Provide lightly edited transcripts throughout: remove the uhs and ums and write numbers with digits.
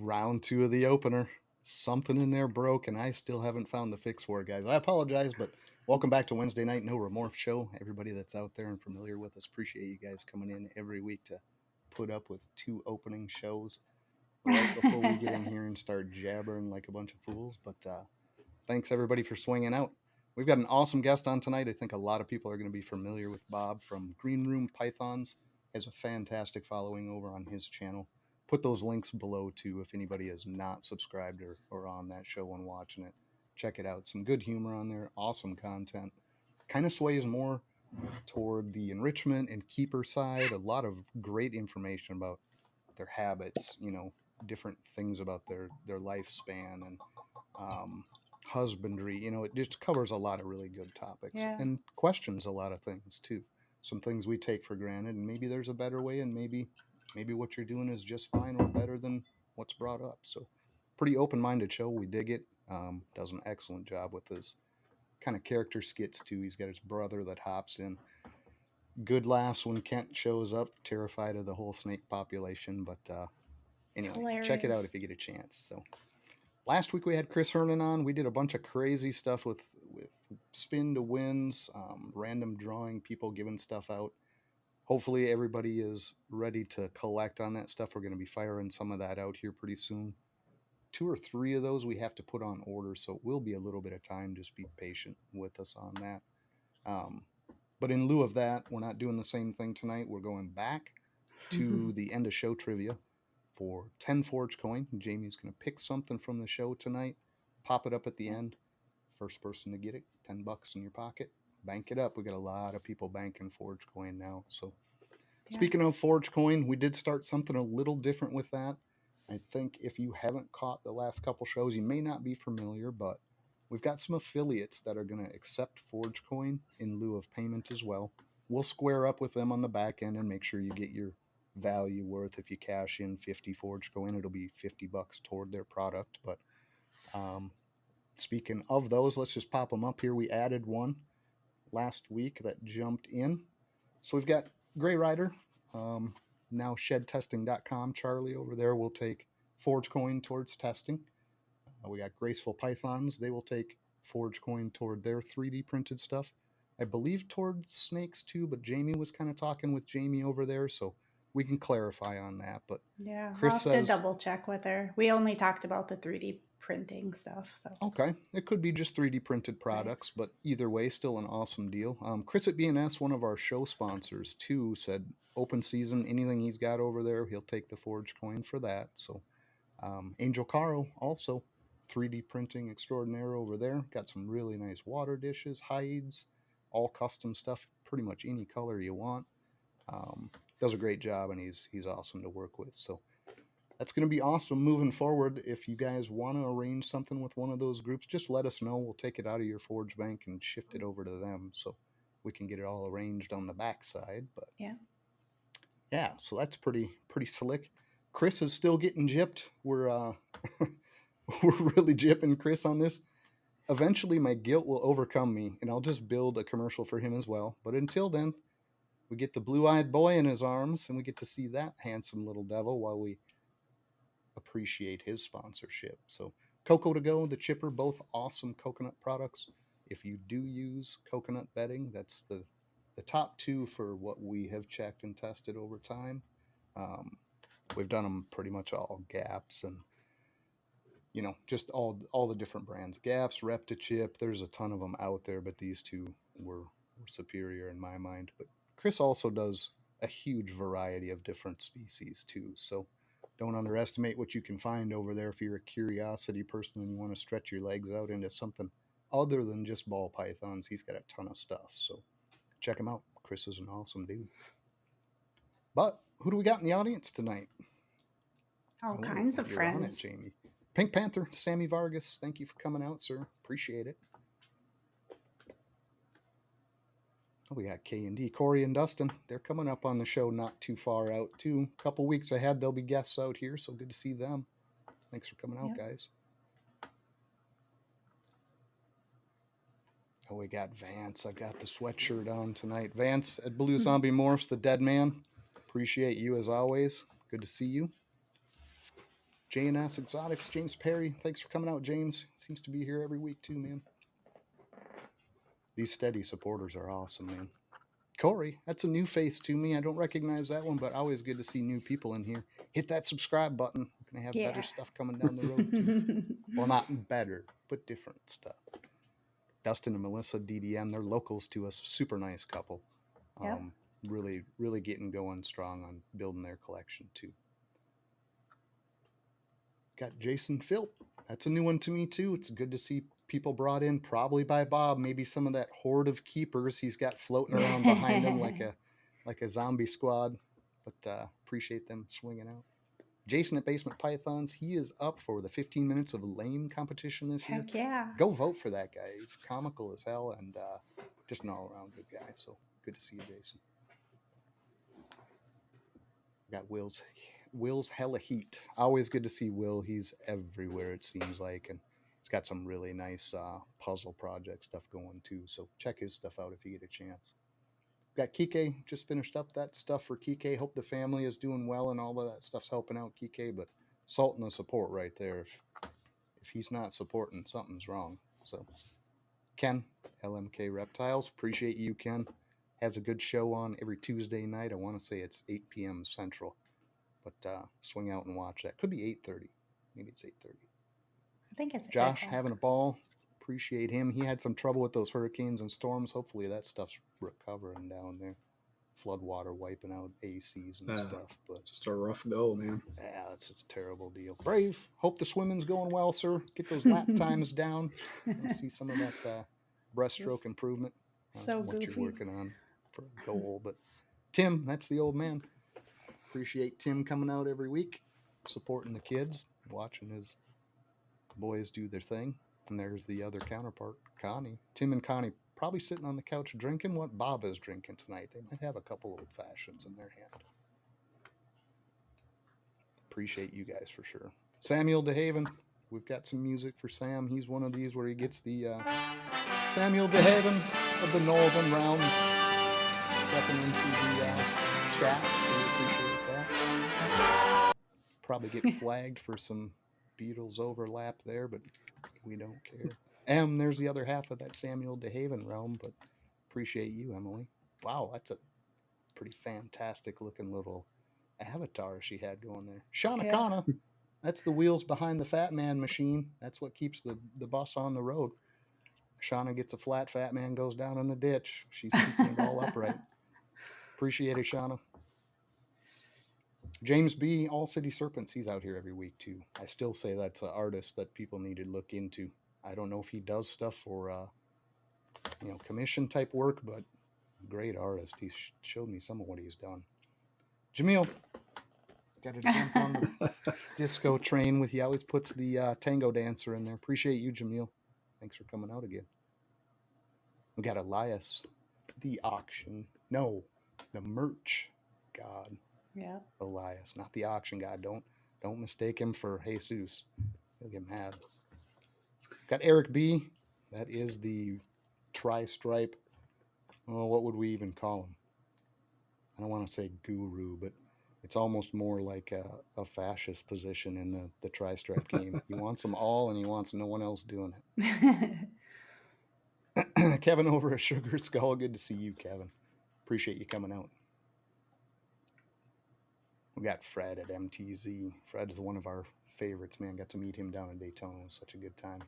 Round 2 of the opener. Something in there broke, and I still haven't found the fix for it, guys. I apologize, but welcome back to Wednesday Night No Remorph Show. Everybody that's out there and familiar with us, appreciate you guys coming in every week to put up with 2 opening shows right before we get in here and start jabbering like a bunch of fools. But thanks, everybody, for swinging out. We've got an awesome guest on tonight. I think a lot of people are going to be familiar with Bob from Green Room Pythons. Has a fantastic following over on his channel. Put those links below too if anybody is not subscribed or on that show and watching it. Check it out. Some good humor on there. Awesome content. Kind of sways more toward the enrichment and keeper side. A lot of great information about their habits, different things about their lifespan and husbandry. It just covers a lot of really good topics and questions a lot of things too. Some things we take for granted, and maybe there's a better way, and maybe what you're doing is just fine or better than what's brought up. So pretty open-minded show. We dig it. Does an excellent job with his kind of character skits too. He's got his brother that hops in. Good laughs when Kent shows up, terrified of the whole snake population. But anyway, check it out if you get a chance. So last week we had Chris Hernan on. We did a bunch of crazy stuff with spin to wins, random drawing, people giving stuff out. Hopefully everybody is ready to collect on that stuff. We're going to be firing some of that out here pretty soon. 2 or 3 of those we have to put on order, so it will be a little bit of time. Just be patient with us on that. But in lieu of that, we're not doing the same thing tonight. We're going back to the end of show trivia for 10 Forge coin. Jamie's going to pick something from the show tonight, pop it up at the end. First person to get it, $10 in your pocket. Bank it up. We got a lot of people banking Forge coin now. So speaking of Forge coin, we did start something a little different with that. I think if you haven't caught the last couple shows, you may not be familiar, but we've got some affiliates that are going to accept Forge coin in lieu of payment as well. We'll square up with them on the back end and make sure you get your value worth. If you cash in 50 Forge coin, it'll be $50 toward their product. But speaking of those, let's just pop them up here. We added one last week that jumped in. So we've got Gray Rider, now shedtesting.com. Charlie over there will take Forge coin towards testing. We got Graceful Pythons. They will take Forge coin toward their 3D printed stuff. I believe towards snakes too, but Jamie was kind of talking with Jamie over there, so we can clarify on that. But Chris I'll have to double check with her. We only talked about the 3D printing stuff. So okay, it could be just 3D printed products, right. But either way, still an awesome deal. Chris at BNS, one of our show sponsors too, said open season, anything he's got over there, he'll take the Forge coin for that. So Angel Caro also 3D printing extraordinaire over there. Got some really nice water dishes, hides, all custom stuff, pretty much any color you want. Does a great job, and he's awesome to work with. So that's going to be awesome moving forward. If you guys want to arrange something with one of those groups, just let us know. We'll take it out of your Forge bank and shift it over to them so we can get it all arranged on the backside. But yeah, so that's pretty slick. Chris is still getting gypped. We're we're really gypping Chris on this. Eventually, my guilt will overcome me, and I'll just build a commercial for him as well. But until then, we get the blue-eyed boy in his arms, and we get to see that handsome little devil while we appreciate his sponsorship. So Coco2go and The Chipper, both awesome coconut products. If you do use coconut bedding, that's the top 2 for what we have checked and tested over time. We've done them pretty much all Gaps and just all the different brands. Gaps, Reptichip, there's a ton of them out there, but these 2 were superior in my mind. But Chris also does a huge variety of different species too, so don't underestimate what you can find over there if you're a curiosity person and you want to stretch your legs out into something other than just ball pythons. He's got a ton of stuff, so check him out. Chris is an awesome dude. But who do we got in the audience tonight? All kinds of friends. On it, Jamie. Pink Panther, Sammy Vargas, thank you for coming out, sir. Appreciate it. We got K&D, Corey and Dustin. They're coming up on the show not too far out, too. A couple weeks ahead, they'll be guests out here, so good to see them. Thanks for coming out, guys. Oh, we got Vance. I've got the sweatshirt on tonight. Vance at Blue Zombie Morphs, the dead man. Appreciate you as always. Good to see you. J&S Exotics, James Perry. Thanks for coming out, James. Seems to be here every week too, man. These steady supporters are awesome, man. Corey, that's a new face to me. I don't recognize that one, but always good to see new people in here. Hit that subscribe button. We're going to have better stuff coming down the road too. Well, not better, but different stuff. Dustin and Melissa, DDM, they're locals to us. Super nice couple. Yep. Really, really getting going strong on building their collection too. Got Jason Philp. That's a new one to me too. It's good to see people brought in, probably by Bob. Maybe some of that horde of keepers he's got floating around behind him like a zombie squad. But appreciate them swinging out. Jason at Basement Pythons, he is up for the 15 minutes of lame competition this year. Heck yeah. Go vote for that guy. He's comical as hell and just an all-around good guy. So good to see you, Jason. Got Will's hella heat. Always good to see Will. He's everywhere, it seems like, and he's got some really nice puzzle project stuff going too. So check his stuff out if you get a chance. Got Kike, just finished up that stuff for Kike. Hope the family is doing well and all of that stuff's helping out Kike, but salt and the support right there. If he's not supporting, something's wrong. So Ken, LMK Reptiles, appreciate you, Ken. Has a good show on every Tuesday night. I want to say it's 8 p.m. Central, but swing out and watch that. Could be 8:30. Maybe it's 8:30. I think it's Josh having a ball. Appreciate him. He had some trouble with those hurricanes and storms. Hopefully that stuff's recovering down there. Flood water wiping out ACs and stuff. But just a rough go, man. Yeah, that's a terrible deal. Brave. Hope the swimming's going well, sir. Get those lap times down. And see some of that breaststroke improvement. So what goofy. you're working on for a goal. But Tim, that's the old man. Appreciate Tim coming out every week, supporting the kids, watching his boys do their thing. And there's the other counterpart, Connie. Tim and Connie probably sitting on the couch drinking what Bob is drinking tonight. They might have a couple old fashions in their hand. Appreciate you guys for sure. Samuel DeHaven. We've got some music for Sam. He's one of these where he gets the Samuel DeHaven of the Northern Realms stepping into the chat. So we appreciate that. Probably get flagged for some Beatles overlap there, but we don't care. There's the other half of that Samuel DeHaven realm, but appreciate you, Emily. Wow, that's a pretty fantastic looking little avatar she had going there. Shauna Kana, that's the wheels behind the Fat Man machine. That's what keeps the bus on the road. Shauna gets a flat, Fat Man goes down in the ditch. She's keeping it all upright. Appreciate it, Shauna. James B., All City Serpents, he's out here every week too. I still say that's an artist that people need to look into. I don't know if he does stuff for, commission type work, but great artist. He showed me some of what he's done. Jamil, got to jump on the disco train with you. Always puts the tango dancer in there. Appreciate you, Jamil. Thanks for coming out again. We got Elias, the auction. No, the merch god. Yeah. Elias, not the auction god. Don't mistake him for Jesus. He'll get mad. Got Eric B. That is the tri-stripe. Oh, what would we even call him? I don't want to say guru, but it's almost more like a fascist position in the tri-stripe game. He wants them all, and he wants no one else doing it. Kevin over at Sugar Skull. Good to see you, Kevin. Appreciate you coming out. We got Fred at MTZ. Fred is one of our favorites, man. Got to meet him down in Daytona. It was such a good time.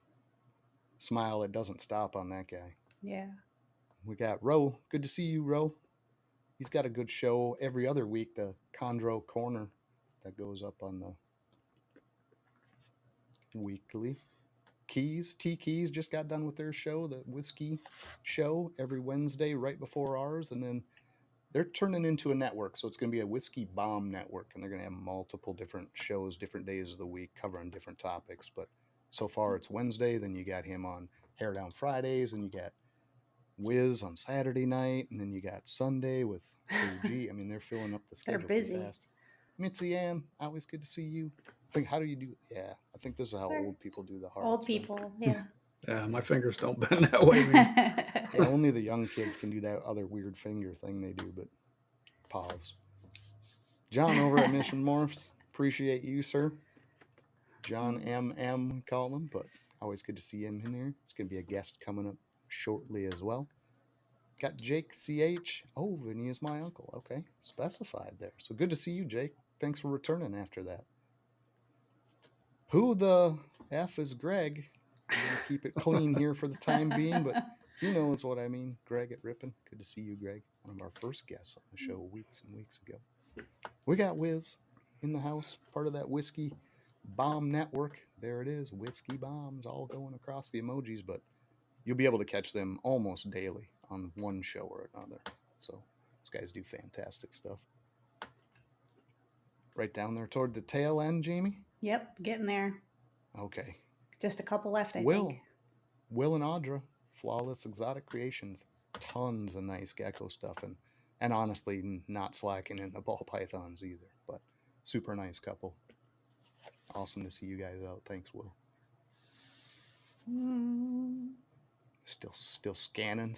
Smile, it doesn't stop on that guy. Yeah. We got Ro. Good to see you, Ro. He's got a good show every other week, the Chondro Corner that goes up on the weekly. Keys, T Keys just got done with their show, the whiskey show, every Wednesday right before ours. And then they're turning into a network. So it's going to be a whiskey bomb network. And they're going to have multiple different shows, different days of the week, covering different topics. But so far it's Wednesday. Then you got him on Hair Down Fridays. And you got Wiz on Saturday night. And then you got Sunday with OG. I mean, they're filling up the schedule. They're busy. Fast. Mitzi Ann, always good to see you. I think, how do you do? Yeah, I think this is how old people do the heart. Old people, yeah. Yeah, my fingers don't bend that way, man. Yeah, only the young kids can do that other weird finger thing they do, but pause. John over at Mission Morphs, appreciate you, sir. John M. we call him, but always good to see him in here. It's going to be a guest coming up shortly as well. Got Jake CH. Oh, Vinnie is my uncle. Okay, specified there. So good to see you, Jake. Thanks for returning after that. Who the F is Greg? I'm going to keep it clean here for the time being, but he knows what I mean. Greg at Ripon. Good to see you, Greg. One of our first guests on the show weeks and weeks ago. We got Wiz in the house, part of that Whiskey Bomb network. There it is, Whiskey Bombs, all going across the emojis, but you'll be able to catch them almost daily on one show or another. So those guys do fantastic stuff. Right down there toward the tail end, Jamie? Yep, getting there. Okay. Just a couple left, I Will. think. Will and Audra, Flawless Exotic Creations. Tons of nice gecko stuff, and honestly, not slacking in the ball pythons either, but super nice couple. Awesome to see you guys out. Thanks, Will. Still scanning.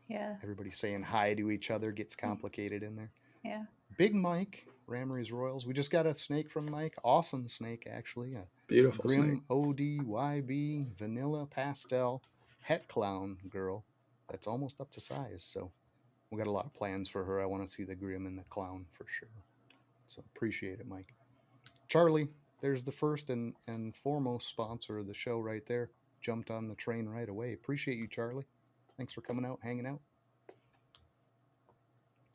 Yeah. Everybody saying hi to each other gets complicated in there. Yeah. Big Mike, Ramry's Royals. We just got a snake from Mike. Awesome snake, actually. A Beautiful Grim snake. ODYB Vanilla Pastel Het Clown girl that's almost up to size. So we got a lot of plans for her. I want to see the Grim and the Clown for sure. So appreciate it, Mike. Charlie, there's the first and foremost sponsor of the show right there. Jumped on the train right away. Appreciate you, Charlie. Thanks for coming out, hanging out.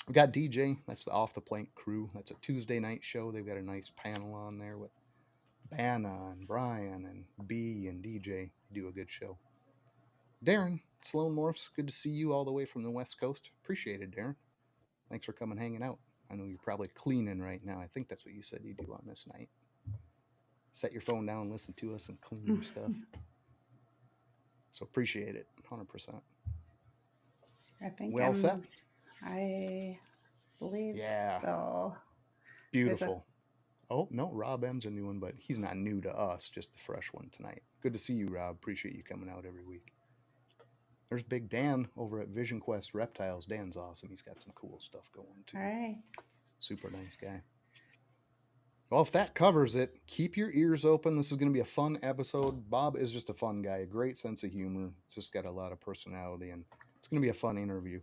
We got DJ. That's the Off the Plank crew. That's a Tuesday night show. They've got a nice panel on there with Banna and Brian and B and DJ. They do a good show. Darren, Sloan Morphs, good to see you all the way from the West Coast. Appreciate it, Darren. Thanks for coming, hanging out. I know you're probably cleaning right now. I think that's what you said you do on this night. Set your phone down, listen to us, and clean your stuff. So appreciate it, 100%. I think well set. I believe Yeah. so. Beautiful. Oh, no, Rob M's a new one, but he's not new to us, just a fresh one tonight. Good to see you, Rob. Appreciate you coming out every week. There's Big Dan over at Vision Quest Reptiles. Dan's awesome. He's got some cool stuff going, too. All right. Super nice guy. Well, if that covers it, keep your ears open. This is going to be a fun episode. Bob is just a fun guy, a great sense of humor. It's just got a lot of personality, and it's going to be a fun interview.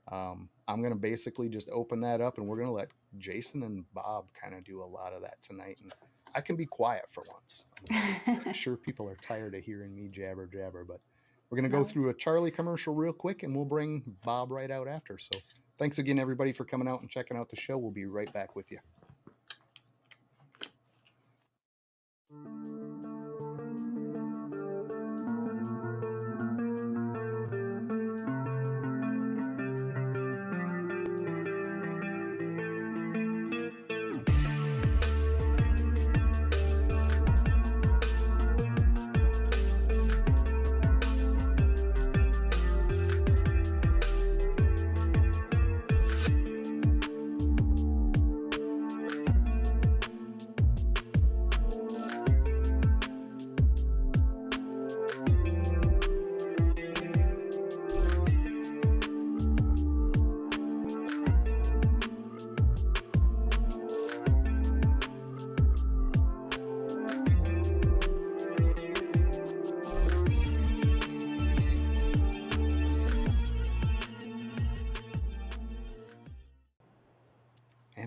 I'm going to basically just open that up, and we're going to let Jason and Bob kind of do a lot of that tonight. And I can be quiet for once. I'm sure people are tired of hearing me jabber, but we're going to go through a Charlie commercial real quick, and we'll bring Bob right out after. So thanks again, everybody, for coming out and checking out the show. We'll be right back with you.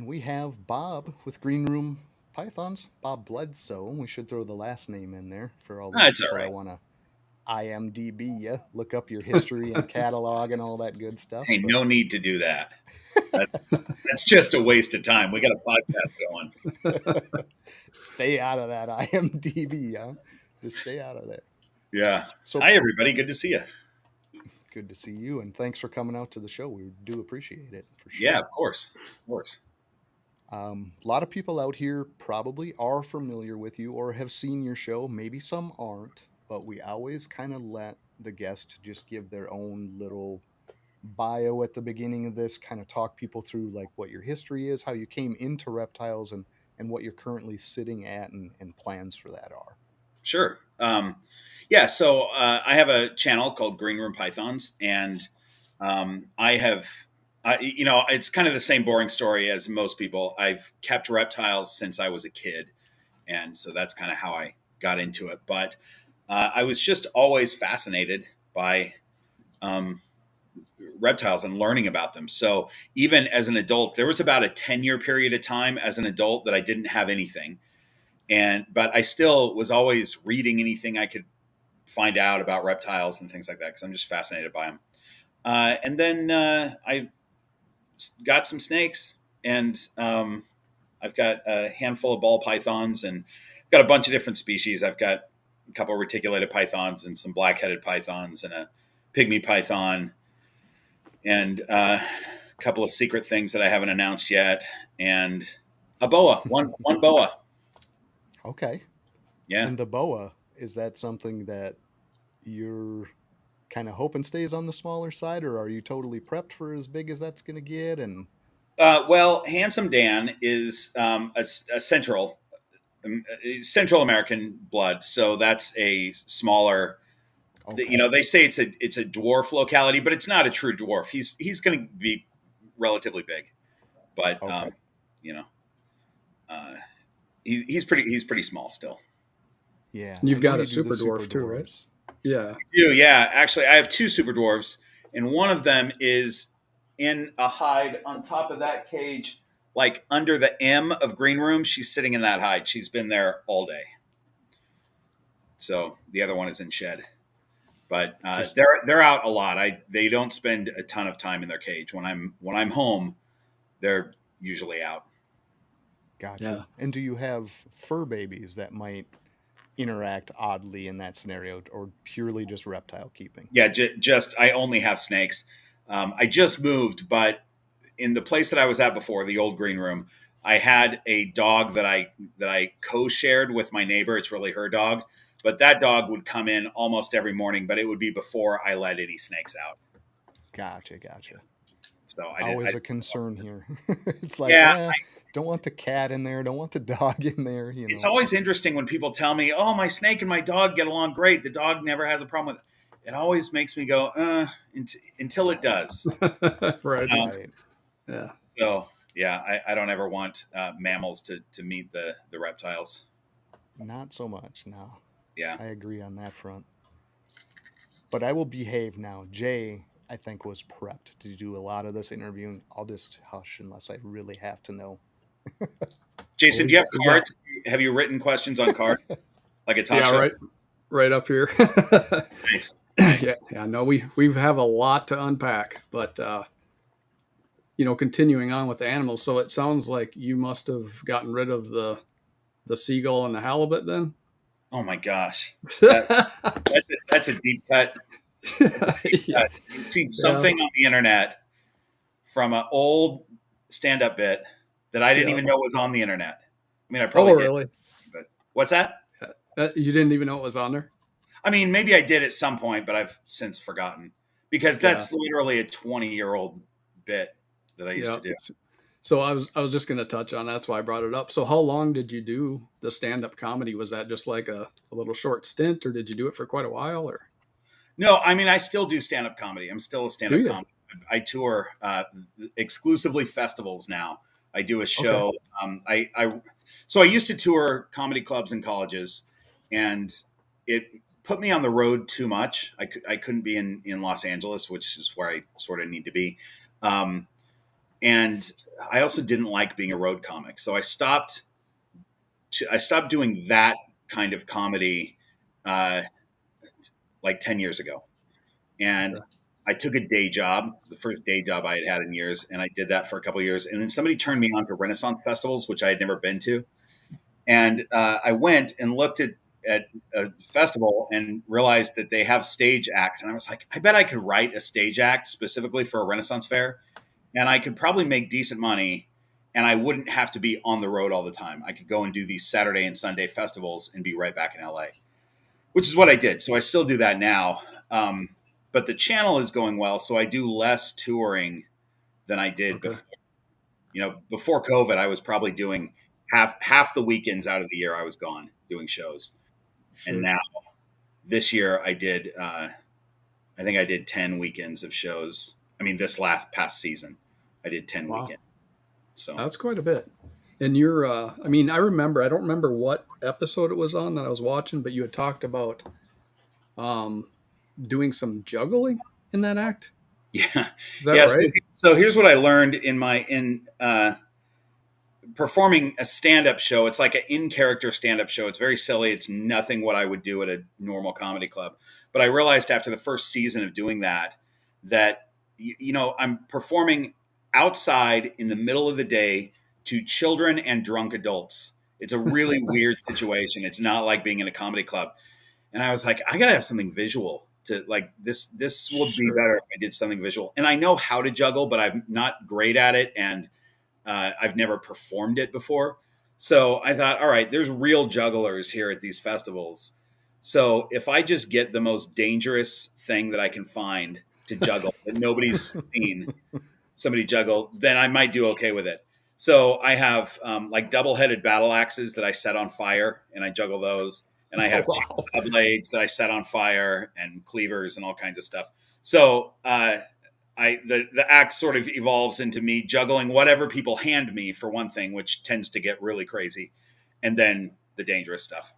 We have Bob with Green Room Pythons, Bob Bledsoe. We should throw the last name in there for all the people that want to IMDb you, look up your history and catalog and all that good stuff. Hey, no need to do that. That's just a waste of time. We got a podcast going. Stay out of that IMDb, huh? Just stay out of there. Yeah. So, hi, everybody. Good to see you. Good to see you, and thanks for coming out to the show. We do appreciate it, for sure. Yeah, of course. Of course. A lot of people out here probably are familiar with you or have seen your show. Maybe some aren't, but we always kind of let the guest just give their own little bio at the beginning of this, kind of talk people through like what your history is, how you came into reptiles, and what you're currently sitting at and plans for that are. Sure. Yeah, so I have a channel called Green Room Pythons, and it's kind of the same boring story as most people. I've kept reptiles since I was a kid. And so that's kind of how I got into it. But I was just always fascinated by reptiles and learning about them. So even as an adult, there was about a 10-year period of time as an adult that I didn't have anything. But I still was always reading anything I could find out about reptiles and things like that, because I'm just fascinated by them. And then I got some snakes, and I've got a handful of ball pythons, and got a bunch of different species. I've got a couple of reticulated pythons and some black-headed pythons and a pygmy python, and a couple of secret things that I haven't announced yet, and a boa, one boa. Okay. Yeah. And the boa, is that something that you're kind of hoping stays on the smaller side, or are you totally prepped for as big as that's going to get? And Well, Handsome Dan is a Central American blood, so that's a smaller. okay. They say it's a dwarf locality, but it's not a true dwarf. He's going to be relatively big, but Okay. uh, he's pretty small still. Yeah. You've I got know a you do the super dwarf too, right? dwarves. Yeah. Yeah. Actually, I have two super dwarves, and one of them is in a hide on top of that cage, like under the M of green room. She's sitting in that hide. She's been there all day. So the other one is in shed, but they're out a lot. They don't spend a ton of time in their cage. When I'm home, they're usually out. Gotcha. Yeah. And do you have fur babies that might interact oddly in that scenario, or purely just reptile keeping? Yeah, just I only have snakes. I just moved, but in the place that I was at before, the old green room, I had a dog that I co-shared with my neighbor. It's really her dog, but that dog would come in almost every morning, but it would be before I let any snakes out. Gotcha. So Always a concern here. It's like, Yeah, don't want the cat in there, don't want the dog in there. it's always interesting when people tell me, "Oh, my snake and my dog get along great. The dog never has a problem with it." It always makes me go, until it does. Right. Right. Yeah. So yeah, I don't ever want mammals to meet the reptiles. Not so much. No, Yeah. I agree on that front. But I will behave now. Jay, I think, was prepped to do a lot of this interviewing. I'll just hush unless I really have to know. Jason, do you have We cards? Have you written questions on cards like a talk Yeah, show? right up here. Nice. Yeah. No, we have a lot to unpack, but continuing on with the animals. So it sounds like you must have gotten rid of the seagull and the halibut then. Oh my gosh, that's a deep cut. Yeah. You've seen something on the internet from an old stand-up bit that I didn't Yeah. even know was on the internet. I mean, I probably did. Really? But what's that? You didn't even know it was on there? I mean, maybe I did at some point, but I've since forgotten, because that's literally a 20-year-old bit that I used to do. So I was just going to touch on that's why I brought it up. So how long did you do the stand-up comedy? Was that just like a little short stint, or did you do it for quite a while? Or No, I mean, I still do stand-up comedy. I'm still a stand-up comic. I tour exclusively festivals now. I do a show. Okay. So I used to tour comedy clubs and colleges, and it put me on the road too much. I couldn't be in Los Angeles, which is where I sort of need to be. And I also didn't like being a road comic. So I stopped doing that kind of comedy like 10 years ago. And I took a day job, the first day job I had in years, and I did that for a couple of years. And then somebody turned me on to Renaissance festivals, which I had never been to. And I went and looked at a festival and realized that they have stage acts. And I was like, I bet I could write a stage act specifically for a Renaissance fair, and I could probably make decent money, and I wouldn't have to be on the road all the time. I could go and do these Saturday and Sunday festivals and be right back in LA, which is what I did. So I still do that now. But the channel is going well, so I do less touring than I did before. Before COVID, I was probably doing half the weekends out of the year I was gone doing shows. Sure. And now this year I did, I think I did 10 weekends of shows. I mean, this past season, I did 10 weekends. So that's quite a bit. And you're, I mean, I don't remember what episode it was on that I was watching, but you had talked about um, doing some juggling in that act. Yeah, Is that yeah. right? So here's what I learned in performing a stand-up show. It's like an in-character stand-up show. It's very silly. It's nothing what I would do at a normal comedy club. But I realized after the first season of doing that I'm performing outside in the middle of the day to children and drunk adults. It's a really weird situation. It's not like being in a comedy club. And I was like, I gotta have something visual to like this. This will be better if I did something visual. And I know how to juggle, but I'm not great at it. And I've never performed it before. So I thought, all right, there's real jugglers here at these festivals. So if I just get the most dangerous thing that I can find to juggle that nobody's seen somebody juggle, then I might do okay with it. So I have like double-headed battle axes that I set on fire, and I juggle those. And I have chainsaw blades that I set on fire, and cleavers and all kinds of stuff. So the act sort of evolves into me juggling whatever people hand me for one thing, which tends to get really crazy, and then the dangerous stuff.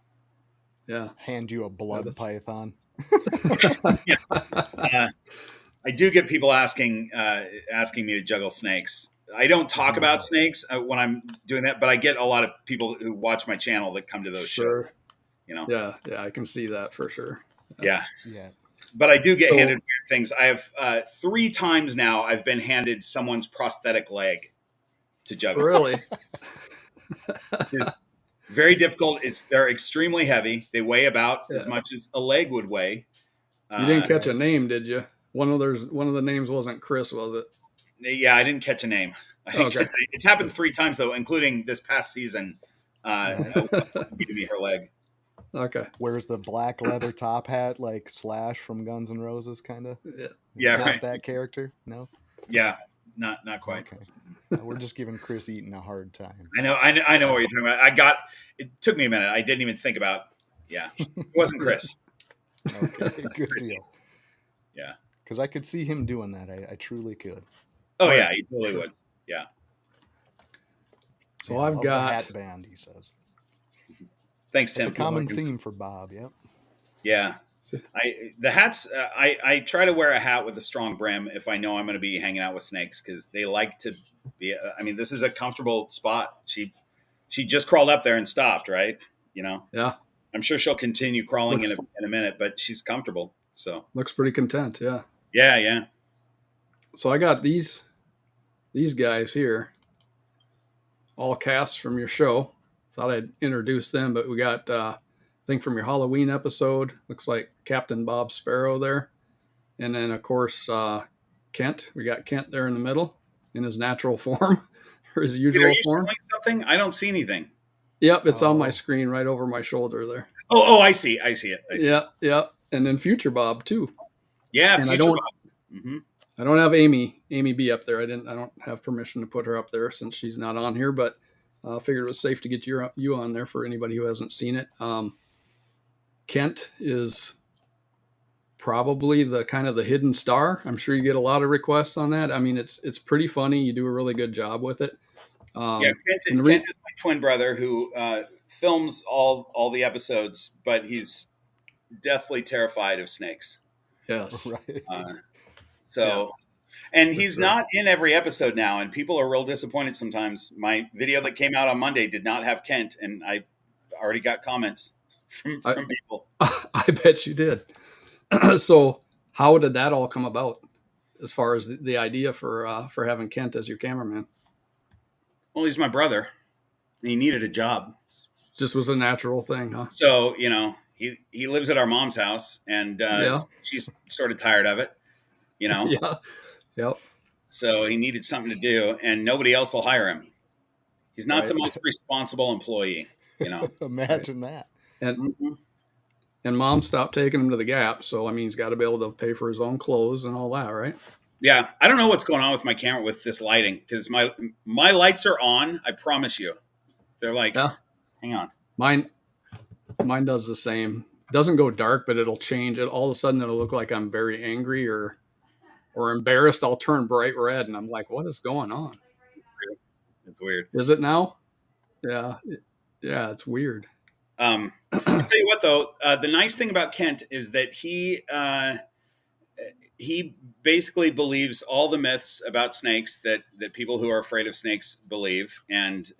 Yeah. Hand you a blood python. Yeah. I do get people asking me to juggle snakes. I don't talk about snakes when I'm doing that, but I get a lot of people who watch my channel that come to those shows. Yeah, I can see that for sure. Yeah. Yeah. But I do get handed weird things. I have 3 times now I've been handed someone's prosthetic leg to juggle. Really? It's very difficult. They're extremely heavy. They weigh about as much as a leg would weigh. You didn't catch a name, did you? One of the names wasn't Chris, was it? Yeah, I didn't catch a name. It's happened 3 times though, including this past season. Giving me her leg. Okay. Wears the black leather top hat like Slash from Guns N' Roses, kind of. Yeah, not right. That character, no. Yeah, not quite. Okay. We're just giving Chris Eaton a hard time. I know what you're talking about. It took me a minute. I didn't even think about. Yeah, it wasn't Chris. Okay, good deal. Yeah, because I could see him doing that. I truly could. Oh yeah, he totally would. Yeah. So I've got the hat band. He says. Thanks, Tim. It's a common theme for Bob. Yep. Yeah. The hats. I try to wear a hat with a strong brim if I know I'm going to be hanging out with snakes because they like to be. I mean, this is a comfortable spot. She just crawled up there and stopped. Right. Yeah. I'm sure she'll continue crawling in a minute, but she's comfortable. So looks pretty content. Yeah. Yeah. So I got these guys here, all casts from your show. Thought I'd introduce them, but we got I think from your Halloween episode, looks like Captain Bob Sparrow there, and then of course Kent. We got Kent there in the middle in his natural form or his usual form. Showing something? I don't see anything. Yep, it's on my screen right over my shoulder there. Oh, I see it. Yep, and then Future Bob too. Yeah, and Future Bob. Mm-hmm. I don't have Amy B up there. I don't have permission to put her up there since she's not on here, but I figured it was safe to get you on there for anybody who hasn't seen it. Kent is probably the kind of the hidden star. I'm sure you get a lot of requests on that. I mean, it's pretty funny. You do a really good job with it. Kent is my twin brother who films all the episodes, but he's deathly terrified of snakes. Yes. Right. And he's not in every episode now, and people are real disappointed sometimes. My video that came out on Monday did not have Kent, and I already got comments from people. I bet you did. So how did that all come about as far as the idea for having Kent as your cameraman? Well, he's my brother. He needed a job. Just was a natural thing, huh? So, he lives at our mom's house, and she's sort of tired of it, Yeah. Yep. So he needed something to do, and nobody else will hire him. He's not the most responsible employee, Imagine that. And Mom stopped taking him to the Gap, so I mean, he's got to be able to pay for his own clothes and all that, right? Yeah, I don't know what's going on with my camera with this lighting because my lights are on. I promise you, they're like, hang on. Mine does the same. It doesn't go dark, but it'll change. All of a sudden, it'll look like I'm very angry or embarrassed. I'll turn bright red, and I'm like, what is going on? It's weird. Is it now? Yeah. Yeah. It's weird. I'll tell you what, though, the nice thing about Kent is that he basically believes all the myths about snakes that people who are afraid of snakes believe, and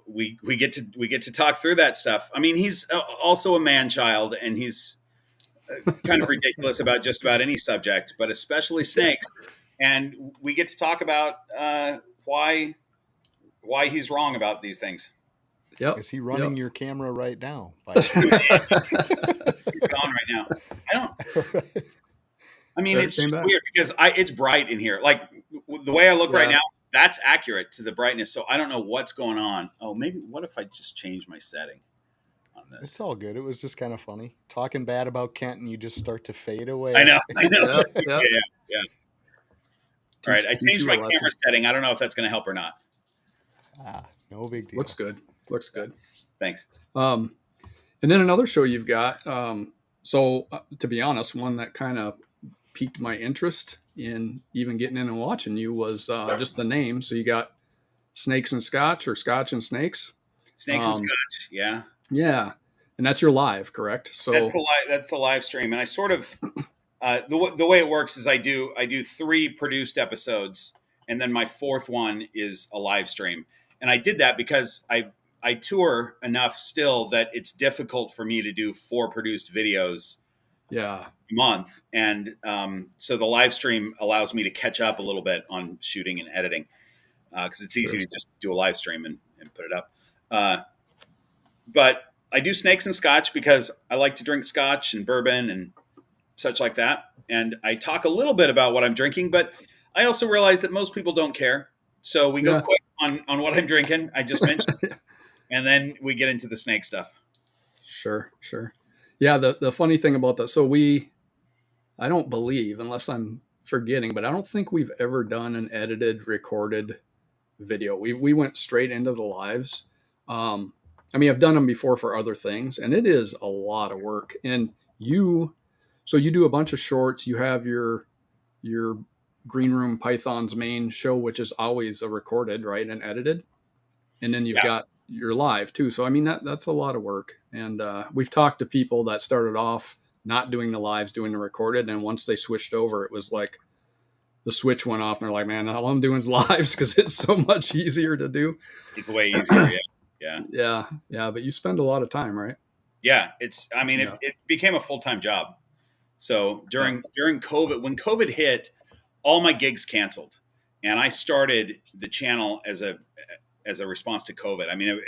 we get to talk through that stuff. I mean, he's also a man child, and he's kind of ridiculous about just about any subject, but especially snakes. And we get to talk about why he's wrong about these things. Yep. Is he running your camera right now? He's gone right now. I mean, it's just weird because it's bright in here. Like the way I look right now, that's accurate to the brightness. So I don't know what's going on. Oh, maybe what if I just change my setting on this? It's all good. It was just kind of funny talking bad about Kent, and you just start to fade away. I know. Yep. Yeah. All right, I changed my camera setting. I don't know if that's going to help or not. No big deal. Looks good. Thanks. And then another show you've got. So to be honest, one that kind of piqued my interest in even getting in and watching you was just the name. So you got Snakes and Scotch, or Scotch and Snakes. Snakes and Scotch, yeah. Yeah, and that's your live, correct? So that's the live stream, and I sort of the way it works is I do 3 produced episodes, and then my 4th one is a live stream. And I did that because I tour enough still that it's difficult for me to do 4 produced videos a month. And so the live stream allows me to catch up a little bit on shooting and editing, because it's easy to just do a live stream and put it up. But I do Snakes and Scotch because I like to drink scotch and bourbon and such like that. And I talk a little bit about what I'm drinking, but I also realize that most people don't care. So we go quick on what I'm drinking, I just mentioned, and then we get into the snake stuff. Sure. Yeah, the funny thing about that, so I don't believe, unless I'm forgetting, but I don't think we've ever done an edited, recorded video. We went straight into the lives. I mean, I've done them before for other things, and it is a lot of work. And so you do a bunch of shorts. You have your Green Room Python's main show, which is always a recorded, right, and edited. And then you've got your live too. So I mean, that's a lot of work. And we've talked to people that started off not doing the lives, doing the recorded, and once they switched over, it was like the switch went off, and they're like, "Man, all I'm doing is lives because it's so much easier to do." It's way easier. Yeah. But you spend a lot of time, right? Yeah, it became a full-time job. So during COVID, when COVID hit, all my gigs canceled, and I started the channel as a response to COVID. I mean,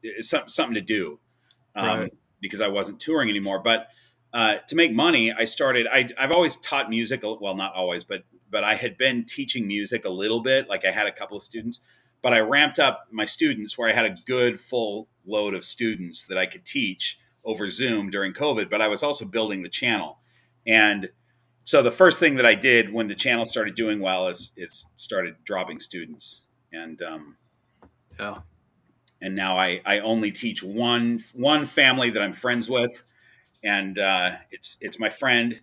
it's something to do, because I wasn't touring anymore. But to make money, I started. I've always taught music. Well, not always, but I had been teaching music a little bit. Like I had a couple of students, but I ramped up my students where I had a good full load of students that I could teach over Zoom during COVID. But I was also building the channel, and so the first thing that I did when the channel started doing well is started dropping students, and and now I only teach one family that I'm friends with, and it's my friend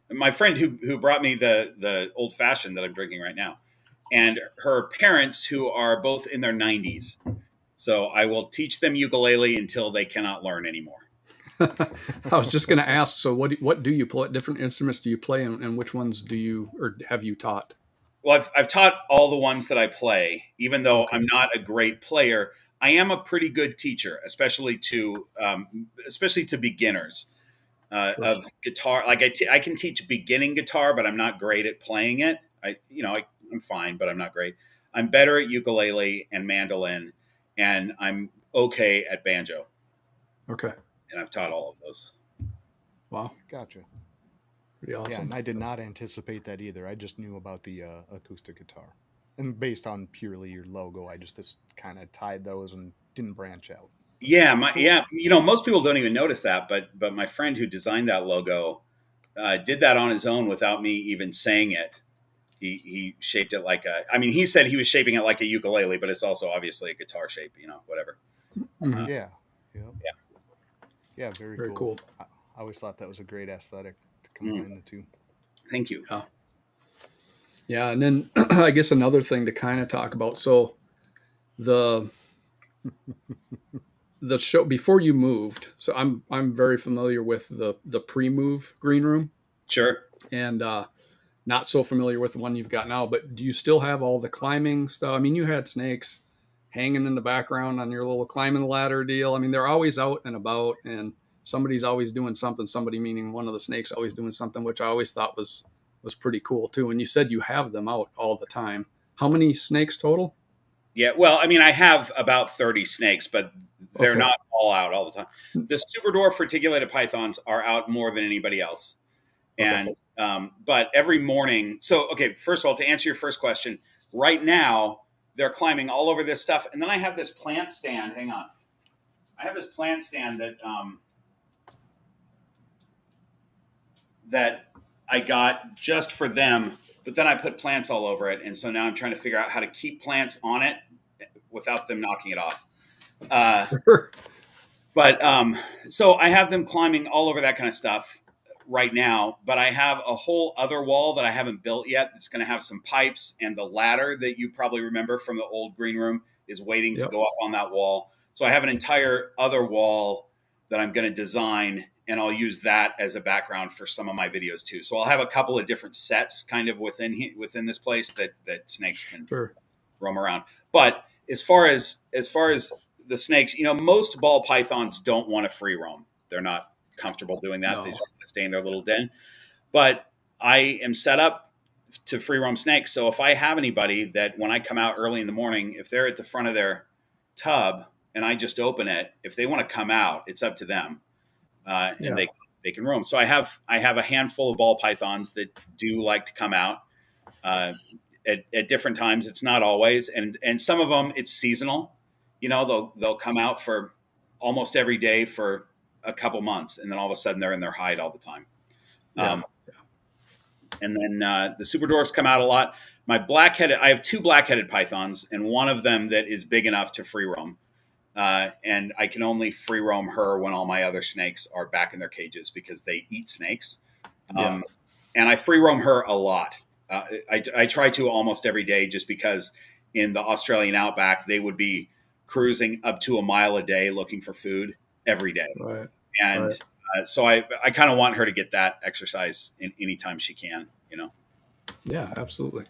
who brought me the old fashioned that I'm drinking right now, and her parents who are both in their 90s. So I will teach them ukulele until they cannot learn anymore. I was just going to ask. So what do you play? What different instruments do you play, and which ones do you or have you taught? Well, I've taught all the ones that I play, even though I'm not a great player. I am a pretty good teacher, especially to beginners of guitar. Like I can teach beginning guitar, but I'm not great at playing it. I'm fine, but I'm not great. I'm better at ukulele and mandolin, and I'm okay at banjo. Okay. And I've taught all of those. Wow. Gotcha. Pretty awesome. Yeah, and I did not anticipate that either. I just knew about the acoustic guitar. And based on purely your logo, I just kind of tied those and didn't branch out. Yeah, most people don't even notice that, but my friend who designed that logo did that on his own without me even saying it. He shaped it he said he was shaping it like a ukulele, but it's also obviously a guitar shape, whatever. Mm-hmm. Yeah, very cool. I always thought that was a great aesthetic to combine the two. Thank you. Yeah, and then I guess another thing to kind of talk about. So the the show before you moved. So I'm very familiar with the pre-move green room, Sure. and not so familiar with the one you've got now. But do you still have all the climbing stuff? I mean, you had snakes hanging in the background on your little climbing ladder deal. I mean, they're always out and about, and somebody's always doing something. Somebody meaning one of the snakes always doing something, which I always thought was pretty cool too. And you said you have them out all the time. How many snakes total? Yeah, well, I mean, I have about 30 snakes, but they're Okay. not all out all the time. The super dwarf reticulated pythons are out more than anybody else. Okay. And but every morning, so okay, first of all, to answer your first question, right now they're climbing all over this stuff, and then I have this plant stand. Hang on, I have this plant stand that I got just for them, but then I put plants all over it, and so now I'm trying to figure out how to keep plants on it without them knocking it off. But so I have them climbing all over that kind of stuff right now, but I have a whole other wall that I haven't built yet. That's going to have some pipes, and the ladder that you probably remember from the old green room is waiting to Yep. go up on that wall. So I have an entire other wall that I'm going to design, and I'll use that as a background for some of my videos too. So I'll have a couple of different sets kind of within this place that snakes can Sure. roam around. But as far as the snakes, most ball pythons don't want to free roam. They're not comfortable doing that. No. They just want to stay in their little den. But I am set up to free roam snakes. So if I have anybody that when I come out early in the morning, if they're at the front of their tub and I just open it, if they want to come out, it's up to them, and Yeah. they can roam. So I have a handful of ball pythons that do like to come out at different times. It's not always, and some of them it's seasonal. They'll come out for almost every day for a couple months, and then all of a sudden they're in their hide all the time. Yeah. And then the super dwarfs come out a lot. I have two black-headed pythons, and one of them that is big enough to free roam. And I can only free roam her when all my other snakes are back in their cages because they eat snakes. Yeah. And I free roam her a lot. I try to almost every day just because in the Australian outback, they would be cruising up to a mile a day looking for food every day. Right. And so I kind of want her to get that exercise anytime she can, Yeah, absolutely.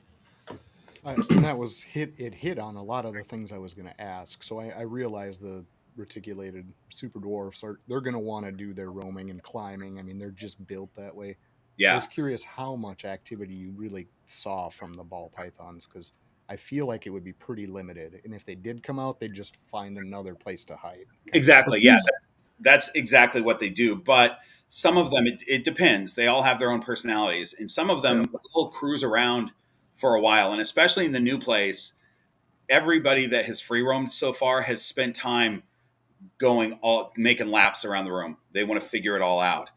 That was it hit on a lot of the things I was going to ask. So I realized the reticulated super dwarfs they're going to want to do their roaming and climbing. I mean, they're just built that way. I Yeah. was curious how much activity you really saw from the ball pythons, because I feel like it would be pretty limited. And if they did come out, they'd just find another place to hide. Exactly. Yeah. That's exactly what they do. But some of them, it depends. They all have their own personalities. And some of them will cruise around for a while. And especially in the new place, everybody that has free roamed so far has spent time making laps around the room. They want to figure it all out.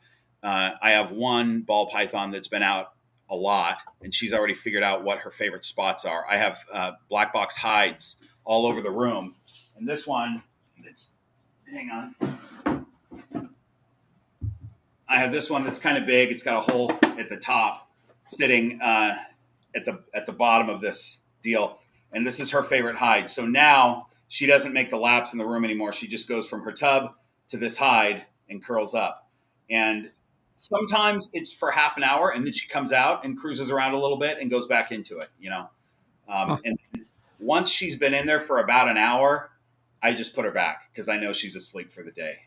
I have one ball python that's been out a lot, and she's already figured out what her favorite spots are. I have black box hides all over the room. And this one hang on. I have this one that's kind of big. It's got a hole at the top, sitting at the bottom of this deal, and this is her favorite hide. So now she doesn't make the laps in the room anymore. She just goes from her tub to this hide and curls up. And sometimes it's for half an hour, and then she comes out and cruises around a little bit and goes back into it. And once she's been in there for about an hour, I just put her back because I know she's asleep for the day.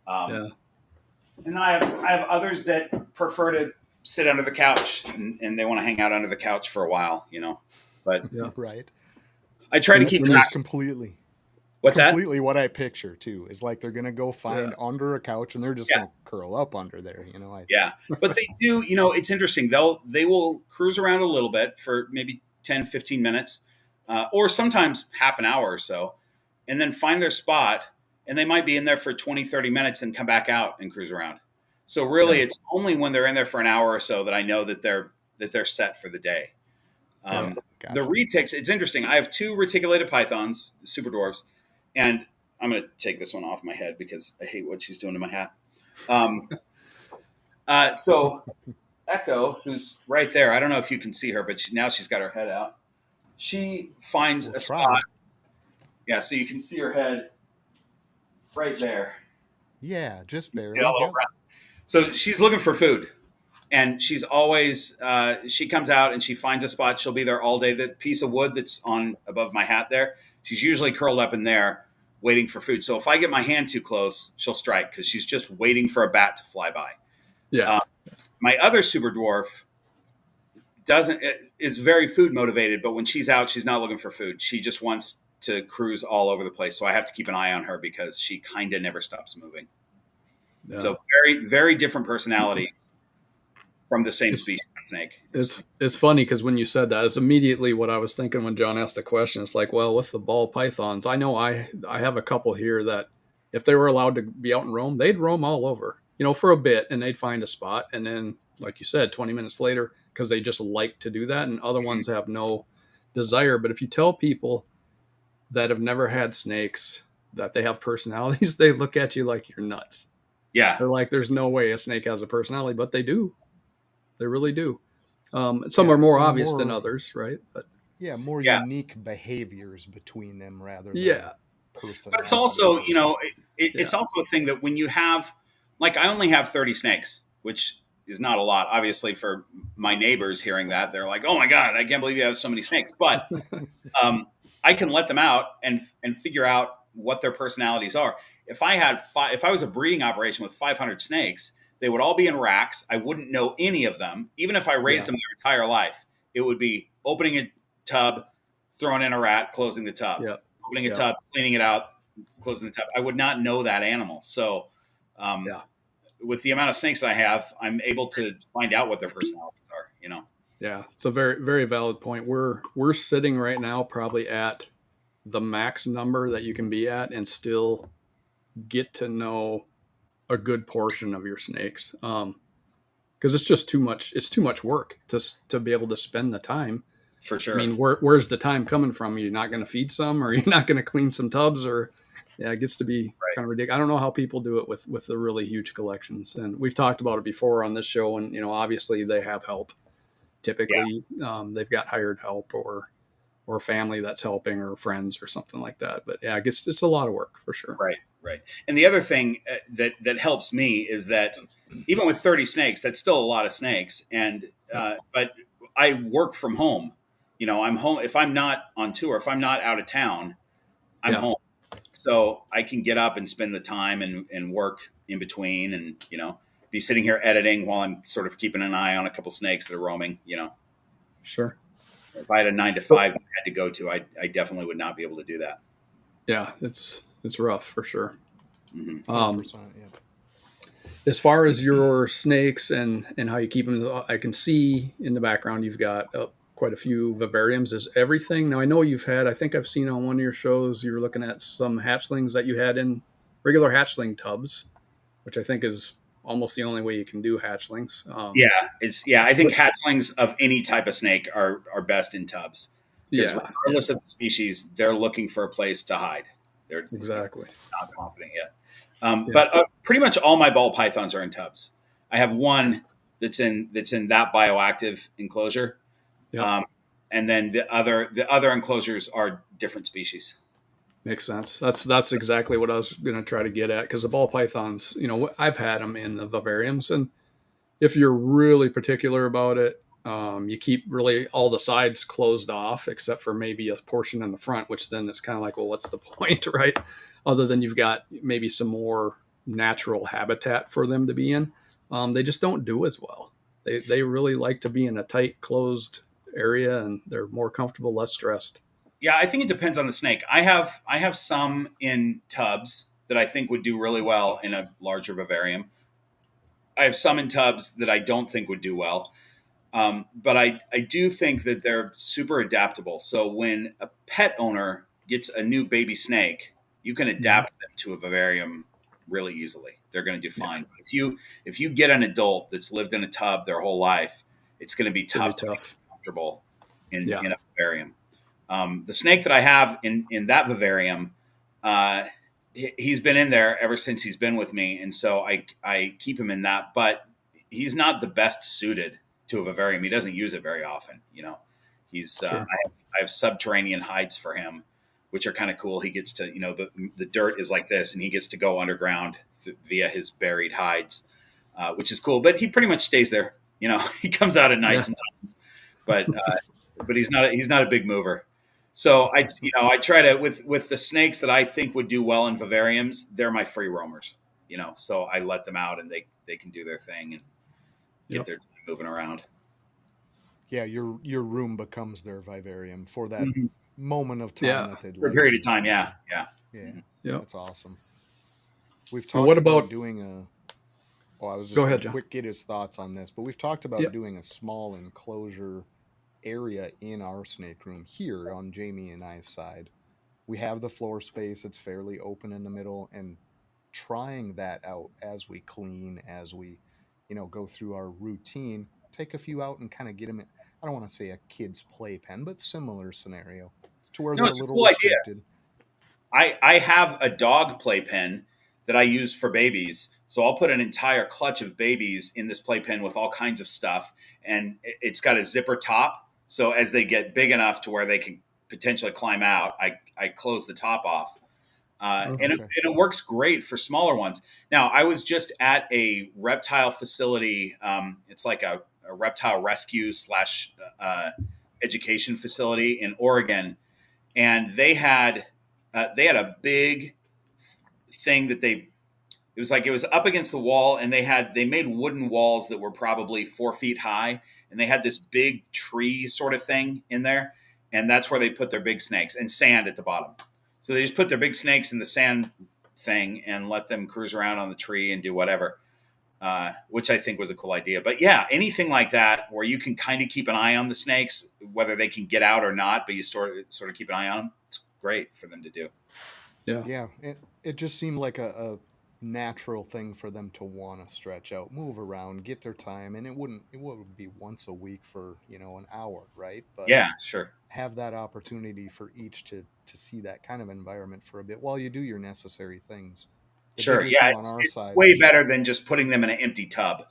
And then I have others that prefer to sit under the couch and they want to hang out under the couch for a while, But Right. I try to keep track. Completely. What's that? Completely what I picture too is like they're gonna go find under a couch and they're just gonna curl up under there. Yeah, but they do. It's interesting. They will cruise around a little bit for maybe 10, 15 minutes, or sometimes half an hour or so, and then find their spot. And they might be in there for 20, 30 minutes and come back out and cruise around. So really, it's only when they're in there for an hour or so that I know that they're set for the day. Gotcha. The retics, it's interesting. I have two reticulated pythons, super dwarfs, and I'm going to take this one off my head because I hate what she's doing to my hat. So Echo, who's right there, I don't know if you can see her, but now she's got her head out. She finds a spot. Yeah, so you can see her head right there. Yeah, just See barely. that little Yep. brown- So she's looking for food. And she's always, she comes out and she finds a spot. She'll be there all day. The piece of wood that's on above my hat there, she's usually curled up in there waiting for food. So if I get my hand too close, she'll strike because she's just waiting for a bat to fly by. Yeah. My other super dwarf is very food motivated, but when she's out, she's not looking for food. She just wants to cruise all over the place. So I have to keep an eye on her because she kind of never stops moving. Yeah. So very, very different personalities from the same species of snake. It's funny because when you said that, it's immediately what I was thinking when John asked the question. It's like, well, with the ball pythons, I know I have a couple here that if they were allowed to be out and roam, they'd roam all over, for a bit, and they'd find a spot, and then, like you said, 20 minutes later, because they just like to do that, and other ones have no desire. But if you tell people that have never had snakes that they have personalities, they look at you like you're nuts. Yeah. They're like, there's no way a snake has a personality, but they do. They really do. Some are more obvious than others, right? But more unique behaviors between them rather than personalities. But it's also, it's also a thing that when you have, like, I only have 30 snakes, which is not a lot. Obviously, for my neighbors hearing that, they're like, "Oh my God, I can't believe you have so many snakes." But I can let them out and figure out what their personalities are. If I was a breeding operation with 500 snakes, they would all be in racks. I wouldn't know any of them. Even if I raised them their entire life, it would be opening a tub, throwing in a rat, closing the tub, opening a tub, cleaning it out, closing the tub. I would not know that animal. So with the amount of snakes that I have, I'm able to find out what their personalities are, Yeah, it's a very, very valid point. We're sitting right now probably at the max number that you can be at and still get to know a good portion of your snakes. Because it's just too much. It's too much work to be able to spend the time. For sure. I mean, where's the time coming from? You're not going to feed some, or you're not going to clean some tubs, or it gets to be kind of ridiculous. I don't know how people do it with the really huge collections, and we've talked about it before on this show. And obviously they have help. Typically, they've got hired help or family that's helping or friends or something like that. But yeah, it's a lot of work for sure. Right. And the other thing that helps me is that even with 30 snakes, that's still a lot of snakes. And but I work from home. I'm home if I'm not on tour. If I'm not out of town, I'm home. So I can get up and spend the time and work in between, and be sitting here editing while I'm sort of keeping an eye on a couple snakes that are roaming. Sure. If I had a 9 to 5 that I had to go to, I definitely would not be able to do that. Yeah, it's rough for sure. Mm-hmm. As far as your snakes and how you keep them, I can see in the background you've got quite a few vivariums. Is everything now? I know I think I've seen on one of your shows you were looking at some hatchlings that you had in regular hatchling tubs, which I think is almost the only way you can do hatchlings. I think hatchlings of any type of snake are best in tubs. Because regardless of the species, they're looking for a place to hide. They're exactly not confident yet. But pretty much all my ball pythons are in tubs. I have one that's in that bioactive enclosure, and then the other enclosures are different species. Makes sense. That's exactly what I was going to try to get at, because the ball pythons, I've had them in the vivariums, and if you're really particular about it, you keep really all the sides closed off except for maybe a portion in the front, which then it's kind of like, well, what's the point, right? Other than you've got maybe some more natural habitat for them to be in. They just don't do as well. They really like to be in a tight, closed area, and they're more comfortable, less stressed. Yeah, I think it depends on the snake. I have some in tubs that I think would do really well in a larger vivarium. I have some in tubs that I don't think would do well. But I do think that they're super adaptable. So when a pet owner gets a new baby snake, you can adapt them to a vivarium really easily. They're going to do fine. Yeah. If you get an adult that's lived in a tub their whole life, it's going to be tough to be comfortable in a vivarium. The snake that I have in that vivarium, he's been in there ever since he's been with me. And so I keep him in that, but he's not the best suited to a vivarium. He doesn't use it very often. He's, sure. I have subterranean hides for him. which are kind of cool. He gets to, the dirt is like this, and he gets to go underground via his buried hides, which is cool. But he pretty much stays there. He comes out at night sometimes, but he's not a big mover. So I try to with the snakes that I think would do well in vivariums. They're my free roamers. So I let them out and they can do their thing and get their time moving around. Yeah, your room becomes their vivarium for that moment of time that they'd for a period of time. Yeah. That's awesome. We've talked what about about doing a. Oh, I was just Go going ahead, to John. quick get his thoughts on this, but we've talked about doing a small enclosure area in our snake room here on Jamie and I's side. We have the floor space; it's fairly open in the middle, and trying that out as we clean, as we, go through our routine. Take a few out and kind of get them in. I don't want to say a kid's playpen, but similar scenario to where No, they're it's a a little cool idea. restricted. I have a dog playpen that I use for babies. So I'll put an entire clutch of babies in this playpen with all kinds of stuff. And it's got a zipper top. So as they get big enough to where they can potentially climb out, I close the top off. And it works great for smaller ones. Now, I was just at a reptile facility. It's like a reptile rescue / education facility in Oregon. And they had a big thing that it was up against the wall, and they made wooden walls that were probably 4 feet high, and they had this big tree sort of thing in there, and that's where they put their big snakes, and sand at the bottom. So they just put their big snakes in the sand thing and let them cruise around on the tree and do whatever, which I think was a cool idea. But yeah, anything like that where you can kind of keep an eye on the snakes, whether they can get out or not, but you sort of keep an eye on them, it's great for them to do. Yeah, it just seemed like a natural thing for them to want to stretch out, move around, get their time, and it would be once a week for an hour, right? But yeah, sure. have that opportunity for each to see that kind of environment for a bit while you do your necessary things. Sure, yeah, it's way better than just putting them in an empty tub,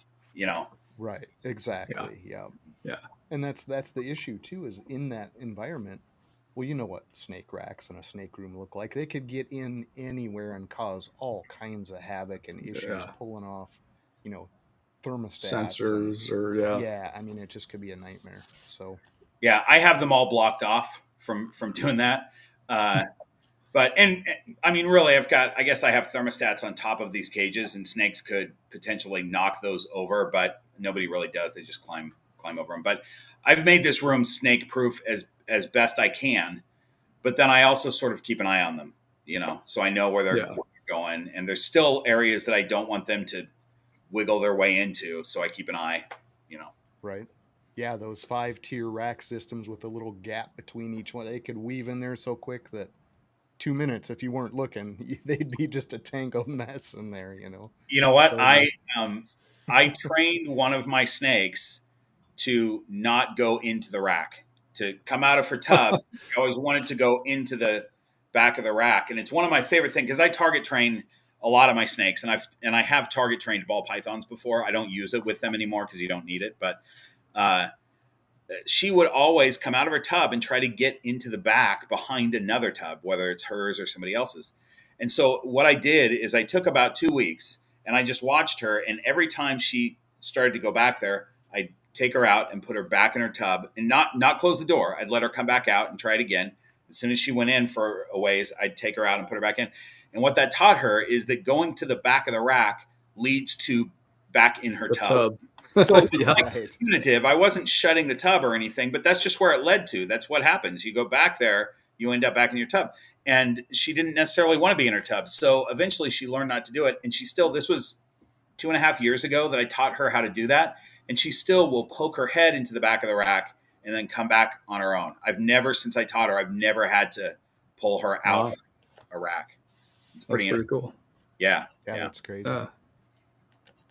Right, exactly, yeah. And that's the issue too, is in that environment. Well, you know what snake racks in a snake room look like. They could get in anywhere and cause all kinds of havoc and issues, pulling off, thermostats, sensors, I mean, it just could be a nightmare. So yeah, I have them all blocked off from doing that. But I mean, really, I guess I have thermostats on top of these cages, and snakes could potentially knock those over, but nobody really does. They just climb over them. But I've made this room snake proof as best I can, but then I also sort of keep an eye on them, so I know where they're going. And there's still areas that I don't want them to wiggle their way into, so I keep an eye, Right. Yeah, those 5-tier rack systems with a little gap between each one, they could weave in there so quick that 2 minutes, if you weren't looking, they'd be just a tangled mess in there, You know what? So, I trained one of my snakes to not go into the rack, to come out of her tub. I always wanted to go into the back of the rack. And it's one of my favorite things because I target train a lot of my snakes, and I have target trained ball pythons before. I don't use it with them anymore because you don't need it. But she would always come out of her tub and try to get into the back behind another tub, whether it's hers or somebody else's. And so what I did is I took about 2 weeks and I just watched her. And every time she started to go back there, I'd take her out and put her back in her tub and not close the door. I'd let her come back out and try it again. As soon as she went in for a ways, I'd take her out and put her back in. And what that taught her is that going to the back of the rack leads to back in her tub. So it was like punitive. I wasn't shutting the tub or anything, but that's just where it led to. That's what happens. You go back there, you end up back in your tub. And she didn't necessarily want to be in her tub. So eventually she learned not to do it. And this was 2.5 years ago that I taught her how to do that. And she still will poke her head into the back of the rack and then come back on her own. Since I taught her, I've never had to pull her out from a rack. That's pretty cool. Yeah, that's crazy.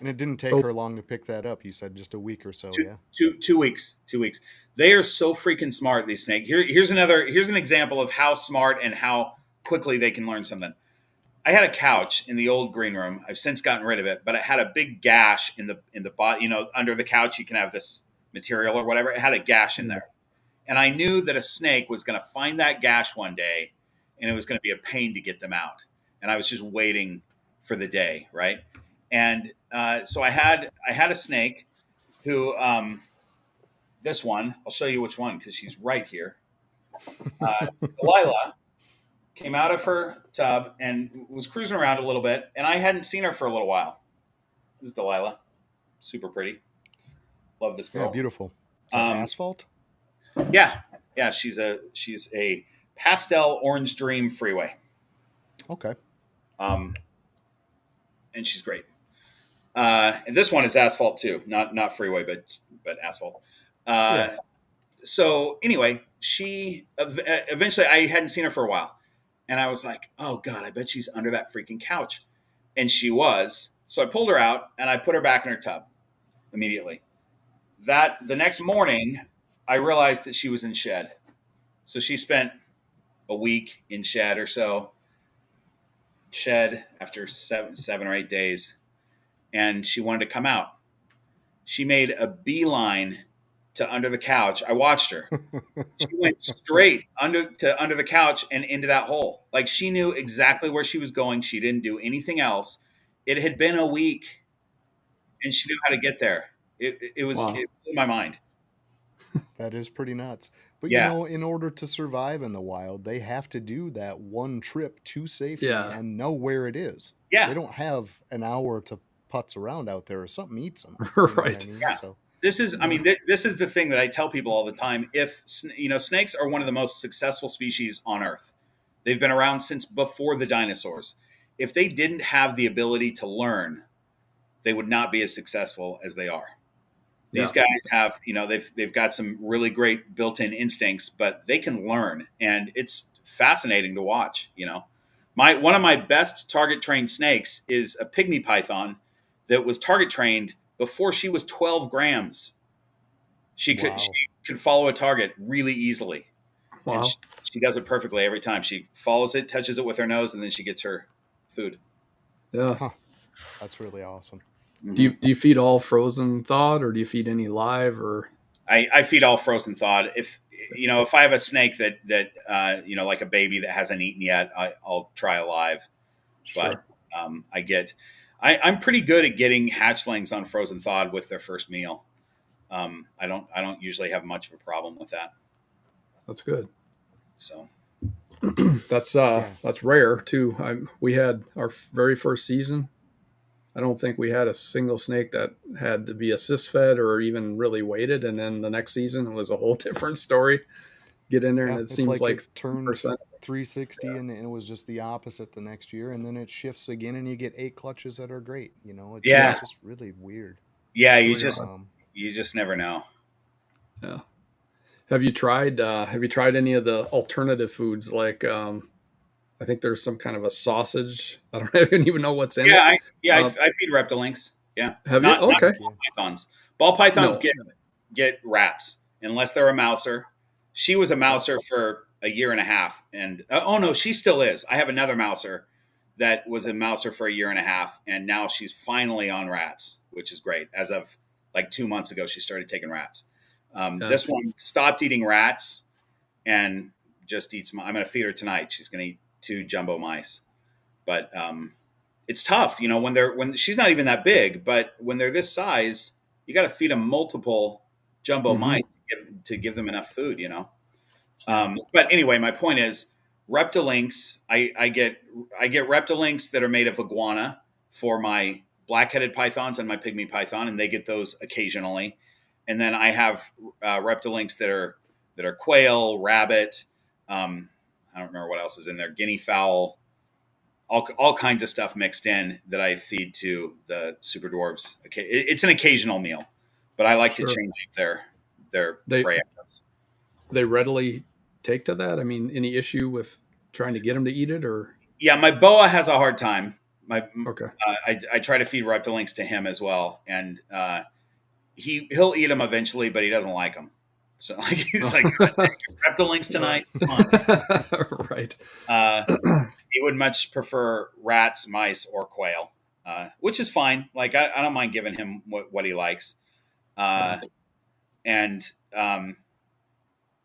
And it didn't take her long to pick that up. You said just a week or so. 2 weeks. 2 weeks. They are so freaking smart, these snakes. Here's an example of how smart and how quickly they can learn something. I had a couch in the old green room. I've since gotten rid of it, but it had a big gash in the bottom. Under the couch, you can have this material or whatever. It had a gash in there. And I knew that a snake was going to find that gash one day and it was going to be a pain to get them out. And I was just waiting for the day, right? And so I had a snake who this one, I'll show you which one because she's right here. Delilah came out of her tub and was cruising around a little bit, and I hadn't seen her for a little while. This is Delilah, super pretty. Love this girl. Yeah, beautiful. Is that asphalt? Yeah, she's a pastel orange dream freeway. Okay. And she's great. And this one is asphalt too, not freeway, but asphalt. So anyway, she eventually, I hadn't seen her for a while, and I was like, oh God, I bet she's under that freaking couch, and she was. So I pulled her out and I put her back in her tub immediately. The next morning, I realized that she was in shed. So she spent a week in shed or so. Shed after 7 or 8 days, and she wanted to come out. She made a beeline to under the couch. I watched her. She went straight under the couch and into that hole. Like she knew exactly where she was going. She didn't do anything else. It had been a week, and she knew how to get there. It was Wow. It blew my mind. That is pretty nuts. But Yeah. you know, in order to survive in the wild, they have to do that one trip to safety Yeah. and know where it is. Yeah. They don't have an hour to putz around out there or something eats them. Right. Yeah. So This is, I mean, this is the thing that I tell people all the time. If, snakes are one of the most successful species on Earth. They've been around since before the dinosaurs. If they didn't have the ability to learn, they would not be as successful as they are. These guys have, they've got some really great built-in instincts, but they can learn, and it's fascinating to watch. One of my best target trained snakes is a pygmy python that was target trained before she was 12 grams. She could follow a target really easily. Wow. And she does it perfectly every time. She follows it, touches it with her nose, and then she gets her food. Yeah. that's really awesome. Do you feed all frozen thawed, or do you feed any live? Or I feed all frozen thawed. If I have a snake that like a baby that hasn't eaten yet, I'll try alive. Sure. But I'm pretty good at getting hatchlings on frozen thawed with their first meal. I don't usually have much of a problem with that. That's good. So that's rare too. We had our very first season. I don't think we had a single snake that had to be assist fed or even really weighted. And then the next season was a whole different story. Get in there and it seems like it turned 3%. 360 and it was just the opposite the next year, and then it shifts again and you get 8 clutches that are great. It's just really weird. Yeah, you just never know. Yeah. Have you tried any of the alternative foods? Like, I think there's some kind of a sausage. I don't even know what's in it. I feed reptilinks. Yeah. Have you? Okay. Not ball pythons. Ball pythons get rats unless they're a mouser. She was a mouser for a year and a half, and no, she still is. I have another mouser that was a mouser for a year and a half, and now she's finally on rats, which is great. As of like 2 months ago, she started taking rats. This one stopped eating rats and just eats. I'm going to feed her tonight. She's going to eat 2 jumbo mice, but it's tough, when she's not even that big, but when they're this size, you got to feed them multiple jumbo mice to give them enough food, But anyway, my point is reptilinks. I get reptilinks that are made of iguana for my black-headed pythons and my pygmy python, and they get those occasionally. And then I have reptilinks that are quail, rabbit. I don't remember what else is in there. Guinea fowl, all kinds of stuff mixed in that I feed to the super dwarves. Okay, it's an occasional meal, but I like to change up their prey items. They readily take to that. I mean, any issue with trying to get them to eat it, or? Yeah, my boa has a hard time. Okay. I try to feed reptilinks to him as well, and he'll eat them eventually, but he doesn't like them. So he's like, reptilinks tonight. Come on. Right. He would much prefer rats, mice, or quail, which is fine. Like I don't mind giving him what he likes.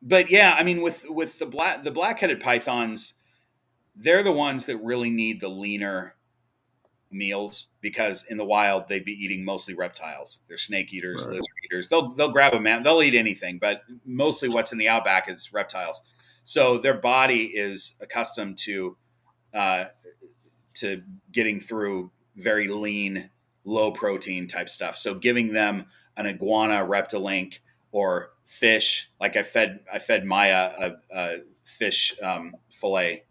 But yeah, I mean, with the black-headed pythons, they're the ones that really need the leaner meals, because in the wild they'd be eating mostly reptiles. They're snake eaters, Right. lizard eaters. They'll grab a man. They'll eat anything, but mostly what's in the outback is reptiles. So their body is accustomed to getting through very lean, low protein type stuff. So giving them an iguana reptilink or fish, like I fed Maya a fish fillet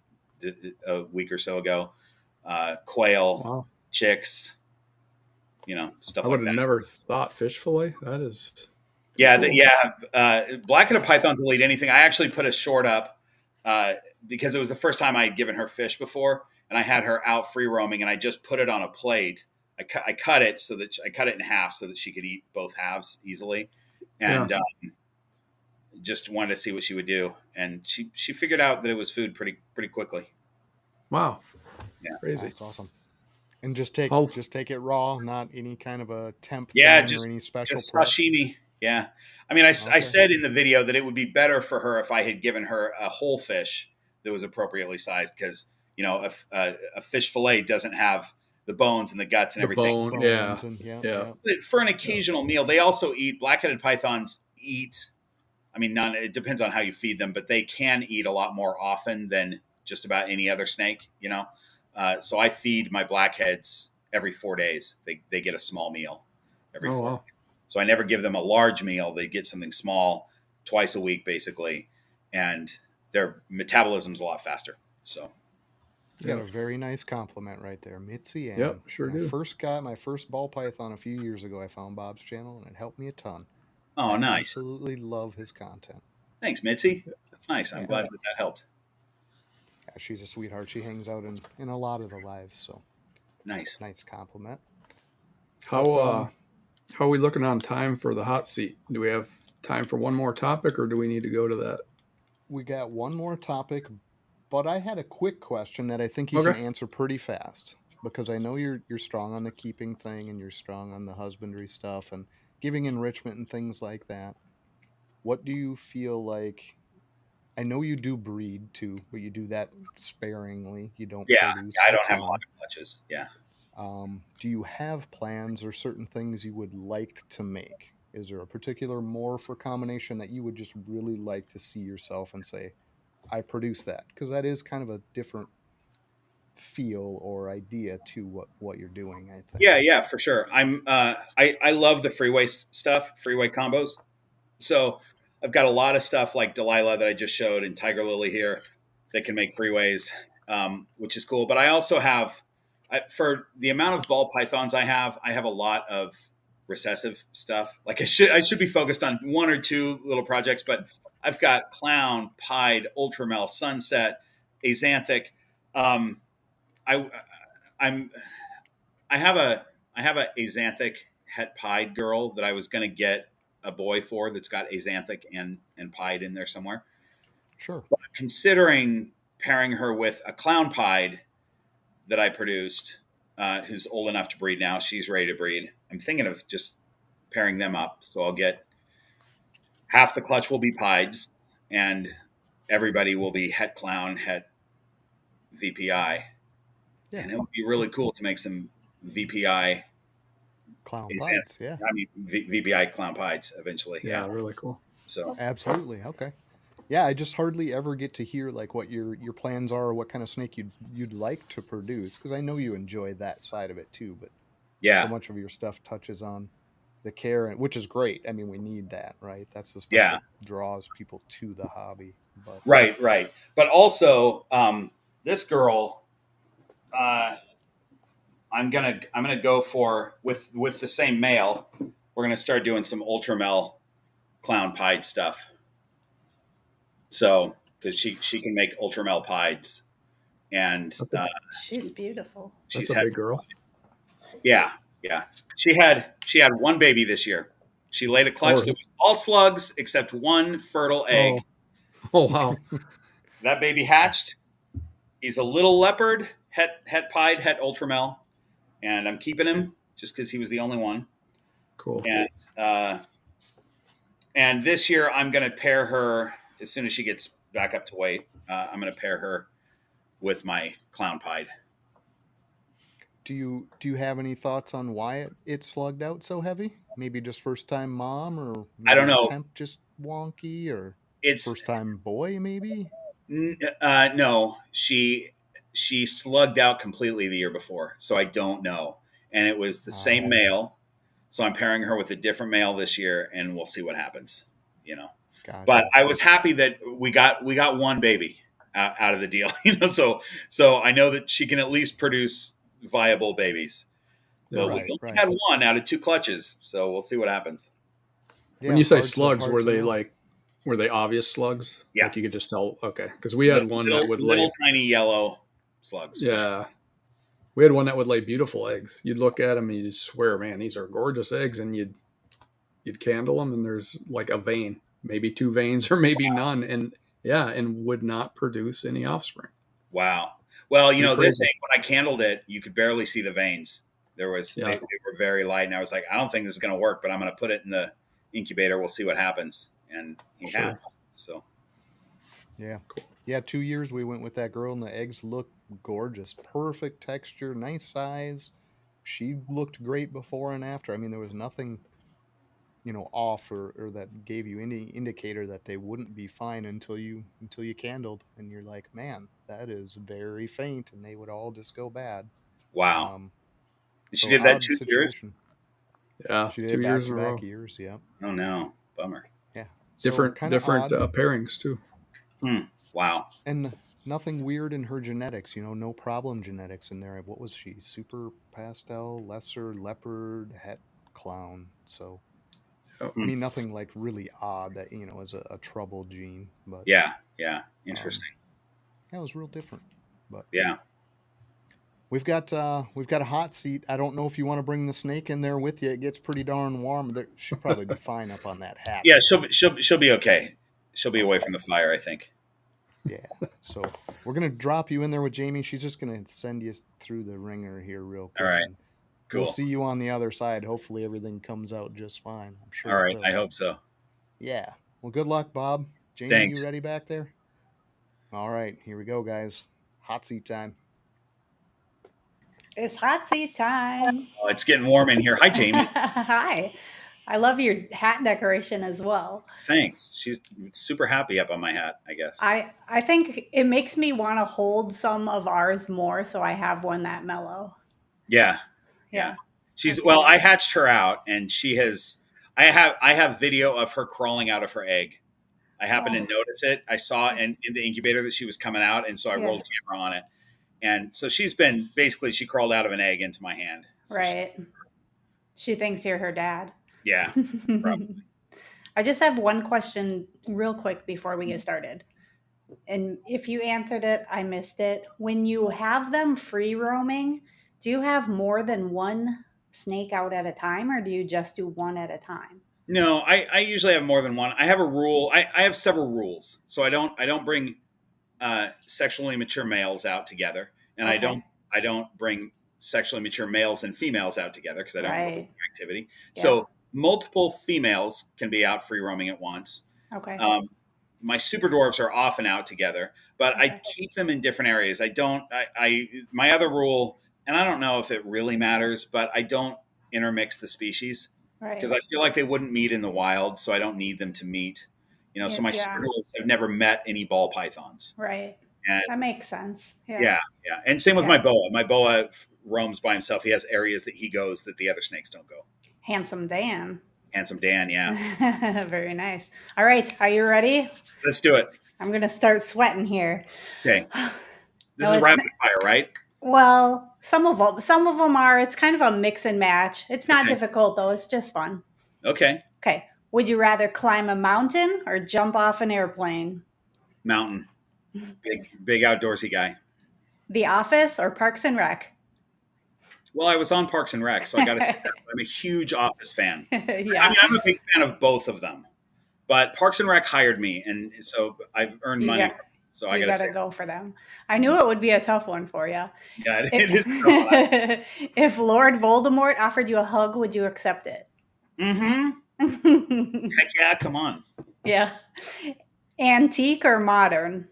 a week or so ago, quail, Wow. chicks, stuff I like would have that. never thought fish fillet. That is. Yeah, cool. black-headed pythons will eat anything. I actually put a short up because it was the first time I had given her fish before, and I had her out free roaming, and I just put it on a plate. I cut it I cut it in half so that she could eat both halves easily, and just wanted to see what she would do. And she figured out that it was food pretty quickly. Wow. Yeah, Crazy. That's awesome. And just take it raw, not any kind of a temp thing or any special just prep. sashimi. Yeah, I mean, I said in the video that it would be better for her if I had given her a whole fish that was appropriately sized, because a fish fillet doesn't have the bones and the guts and everything. But for an occasional meal, they also eat. Black-headed pythons eat. I mean, it depends on how you feed them, but they can eat a lot more often than just about any other snake. So I feed my blackheads every 4 days. They get a small meal every 4 days. Wow. So I never give them a large meal. They get something small twice a week, basically, and their metabolism's a lot faster. So you got a very nice compliment right there, Mitzi. And yep, sure do. First got my first ball python a few years ago. I found Bob's channel, and it helped me a ton. Oh, nice! Absolutely love his content. Thanks, Mitzi. That's nice. I'm glad that helped. Yeah, she's a sweetheart. She hangs out in a lot of the lives. So nice compliment. How are we looking on time for the hot seat? Do we have time for one more topic, or do we need to go to that? We got one more topic, but I had a quick question that I think you can answer pretty fast, because I know you're strong on the keeping thing, and you're strong on the husbandry stuff and giving enrichment and things like that. What do you feel like? I know you do breed too, but you do that sparingly. You don't produce. I don't have a lot of clutches. Yeah. Do you have plans or certain things you would like to make? Is there a particular morph or combination that you would just really like to see yourself and say, I produce that? Because that is kind of a different feel or idea to what you're doing, I think. Yeah, for sure. I love the freeway stuff, freeway combos. So I've got a lot of stuff like Delilah that I just showed, and Tiger Lily here that can make freeways, which is cool. But I also have, for the amount of ball pythons I have a lot of recessive stuff. Like I should be focused on one or two little projects, but I've got clown, pied, ultramel, sunset, axanthic. I have a axanthic het pied girl that I was going to get a boy for, that's got axanthic and pied in there somewhere. Sure. But I'm considering pairing her with a clown pied that I produced, who's old enough to breed now. She's ready to breed. I'm thinking of just pairing them up. So I'll get half the clutch will be pieds, and everybody will be het clown, het VPI. Yeah. And it would be really cool to make some VPI clown pieds. Yeah. I mean, VPI clown pieds eventually. Yeah, really cool. So absolutely. Okay. Yeah, I just hardly ever get to hear like what your plans are, or what kind of snake you'd like to produce, because I know you enjoy that side of it too. But so much of your stuff touches on the care, which is great. I mean, we need that, right? That's the stuff that draws people to the hobby. But. Right. But also, this girl, I'm gonna go for with the same male. We're gonna start doing some ultramel clown pied stuff. So, because she can make ultramel pieds, and she's beautiful. She's a big girl. Yeah. She had one baby this year. She laid a clutch that was all slugs except one fertile egg. Oh wow! That baby hatched. He's a little leopard, het pied, het ultramel, and I'm keeping him just because he was the only one. Cool. And this year I'm going to pair her as soon as she gets back up to weight. I'm going to pair her with my clown pied. Do you have any thoughts on why it slugged out so heavy? Maybe just first time mom, or I don't maybe know. temp just wonky, or It's first time boy maybe? no, she slugged out completely the year before, so I don't know. And it was the same Oh, male, so I'm pairing her with a different male this year, and we'll see what happens. You know, but gotcha. I was happy that we got one baby out of the deal. So I know that she can at least produce viable babies. But Yeah. we Right, only right. had one out of 2 clutches, so we'll see what happens. When Yeah, you say hard slugs, to know. were they obvious slugs? Yeah, Like you could just tell? Okay, because we had one that would little lay. tiny yellow slugs for sure. Yeah, we had one that would lay beautiful eggs. You'd look at them and you'd swear, man, these are gorgeous eggs, and you'd candle them, and there's like a vein, maybe 2 veins, or maybe none, and yeah, and would not produce any offspring. Wow. Well, Pretty this crazy. egg, when I candled it, you could barely see the veins. They Yeah, were very light, and I was like, I don't think this is going to work, but I'm going to put it in the incubator. We'll see what happens, and he sure. has. So Yeah. Yeah, 2 years we went with that girl, and the eggs looked gorgeous. Perfect texture, nice size. She looked great before and after. I mean, there was nothing, off, or that gave you any indicator that they wouldn't be fine until you candled, and you're like, man, that is very faint, and they would all just go bad. wow, Um, she so did that odd 2 years. situation. Yeah, She did 2 years back to in a back row. years. Yeah, Oh no, bummer. yeah. So Different kind of different odd. pairings too. Wow. And nothing weird in her genetics, no problem genetics in there. What was she? Super pastel, lesser leopard, het clown. So, Oh, I Hmm. mean, nothing like really odd that, is a trouble gene, but Yeah. um, Interesting. that was real different. But Yeah. we've got a hot seat. I don't know if you want to bring the snake in there with you. It gets pretty darn warm. She'll probably be fine up on that hatch. Yeah. I think. She'll be okay. She'll be away Okay. from the fire, I think. Yeah. So we're gonna drop you in there with Jamie. She's just gonna send you through the ringer here real All quick, right. and we'll Cool. see you on the other side. Hopefully everything comes out just fine. I'm All sure it right. I will. hope so. Yeah. Well, good luck, Bob. Jamie, you Thanks. ready back there? All right, here we go, guys. Hot seat time. It's hot seat time. Oh, it's getting warm in here. Hi, Jamie. Hi. I love your hat decoration as well. Thanks. She's super happy up on my hat, I guess. I think it makes me want to hold some of ours more, so I have one that mellow. Yeah. Yeah. Well, I hatched her out, and she has. I have video of her crawling out of her egg. I happened to Oh, notice it. I saw in the incubator that she was coming out, and so I yeah. rolled camera on it. And so she crawled out of an egg into my hand. So Right. She thinks you're her dad. yeah, probably. I just have one question real quick before we get started. And if you answered it, I missed it. When you have them free roaming, do you have more than one snake out at a time, or do you just do one at a time? No, I usually have more than one. I have a rule. I have several rules. So I don't bring sexually mature males out together, and Okay. I don't bring sexually mature males and females out together because I don't Right. activity. Yeah. So multiple females can be out free roaming at once. Okay. My super dwarves are often out together, but I Okay. keep them in different areas. I don't. My other rule, and I don't know if it really matters, but I don't intermix the species because Right. I feel like they wouldn't meet in the wild, so I don't need them to meet. So my super Yeah. dwarves have never met any ball pythons, Right. and That makes sense. Yeah. yeah, and same with Yeah. my boa. My boa roams by himself. He has areas that he goes that the other snakes don't go. Handsome Dan. Handsome Dan, yeah. Very nice. All right. Are you ready? Let's do it. I'm going to start sweating here. Okay, this No, is it's rapid fire, right? Well, some of them are. It's kind of a mix and match. It's not Okay. difficult though. It's just fun. Okay, Okay. Would you rather climb a mountain or jump off an airplane? mountain. Big outdoorsy guy. The Office or Parks and Rec? Well, I was on Parks and Rec, so I got to say that. I'm a huge Office fan. I Yeah. mean, I'm a big fan of both of them, but Parks and Rec hired me, and so I've earned You money got- from it. So I You got to got to say, go for them. I knew it would be a tough one for you. yeah, it is. If Lord Voldemort offered you a hug, would you accept it? Mm-hmm. Heck yeah, come on. Yeah. Antique or modern?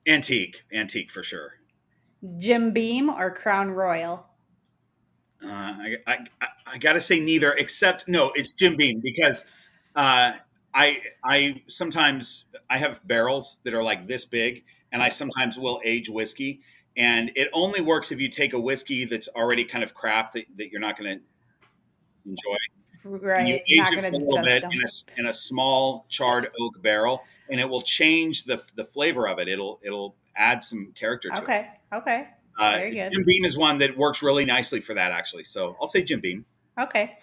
Antique for sure. Jim Beam or Crown Royal? I got to say neither, except no, it's Jim Beam because I sometimes I have barrels that are like this big, and I sometimes will age whiskey, and it only works if you take a whiskey that's already kind of crap that you're not going to enjoy, and you Right. age Not it for a going to little dust bit them. in a small charred oak barrel, and it will change the flavor of it. It'll add some character to it. Okay. Okay. Very good. Jim Beam is one that works really nicely for that, actually. So I'll say Jim Beam. Okay.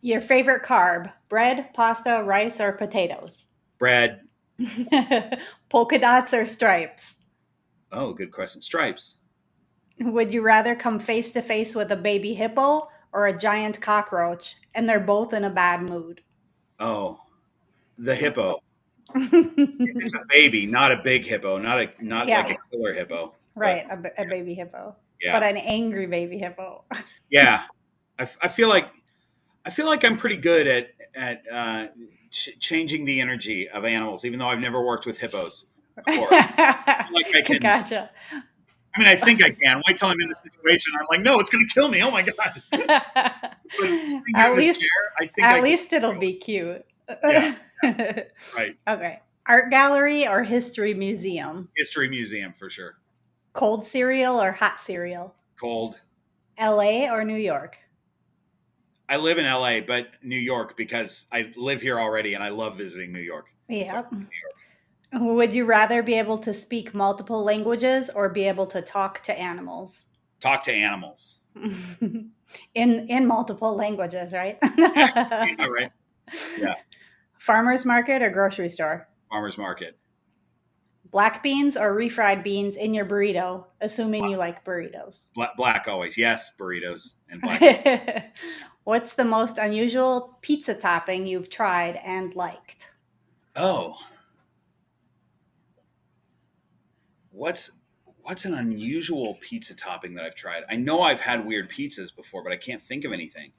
Your favorite carb: bread, pasta, rice, or potatoes? Bread. Polka dots or stripes? Oh, good question. Stripes. Would you rather come face to face with a baby hippo or a giant cockroach, and they're both in a bad mood? Oh, the hippo. It's a baby, not a big hippo, not like a killer hippo. Right, But, a baby hippo, yeah, but an angry baby hippo. yeah. I feel like I'm pretty good at changing the energy of animals, even though I've never worked with hippos before. I feel like I can. Gotcha. I mean, I think I can. Wait till I'm in the situation. I'm like, no, it's going to kill me. Oh my god! But sitting here At in this least, chair, I think I at can least it'll control it. be cute. Yeah. Right. Okay. Art gallery or history museum? History museum for sure. Cold cereal or hot cereal? Cold. LA or New York? I live in LA, but New York because I live here already and I love visiting New York. Yep. So, New York. Would you rather be able to speak multiple languages or be able to talk to animals? Talk to animals. in multiple languages, right? Yeah, right. Yeah. Farmer's market or grocery store? Farmer's market. Black beans or refried beans in your burrito, assuming you like burritos. Black always. Yes, burritos and black. What's the most unusual pizza topping you've tried and liked? Oh. What's an unusual pizza topping that I've tried? I know I've had weird pizzas before, but I can't think of anything.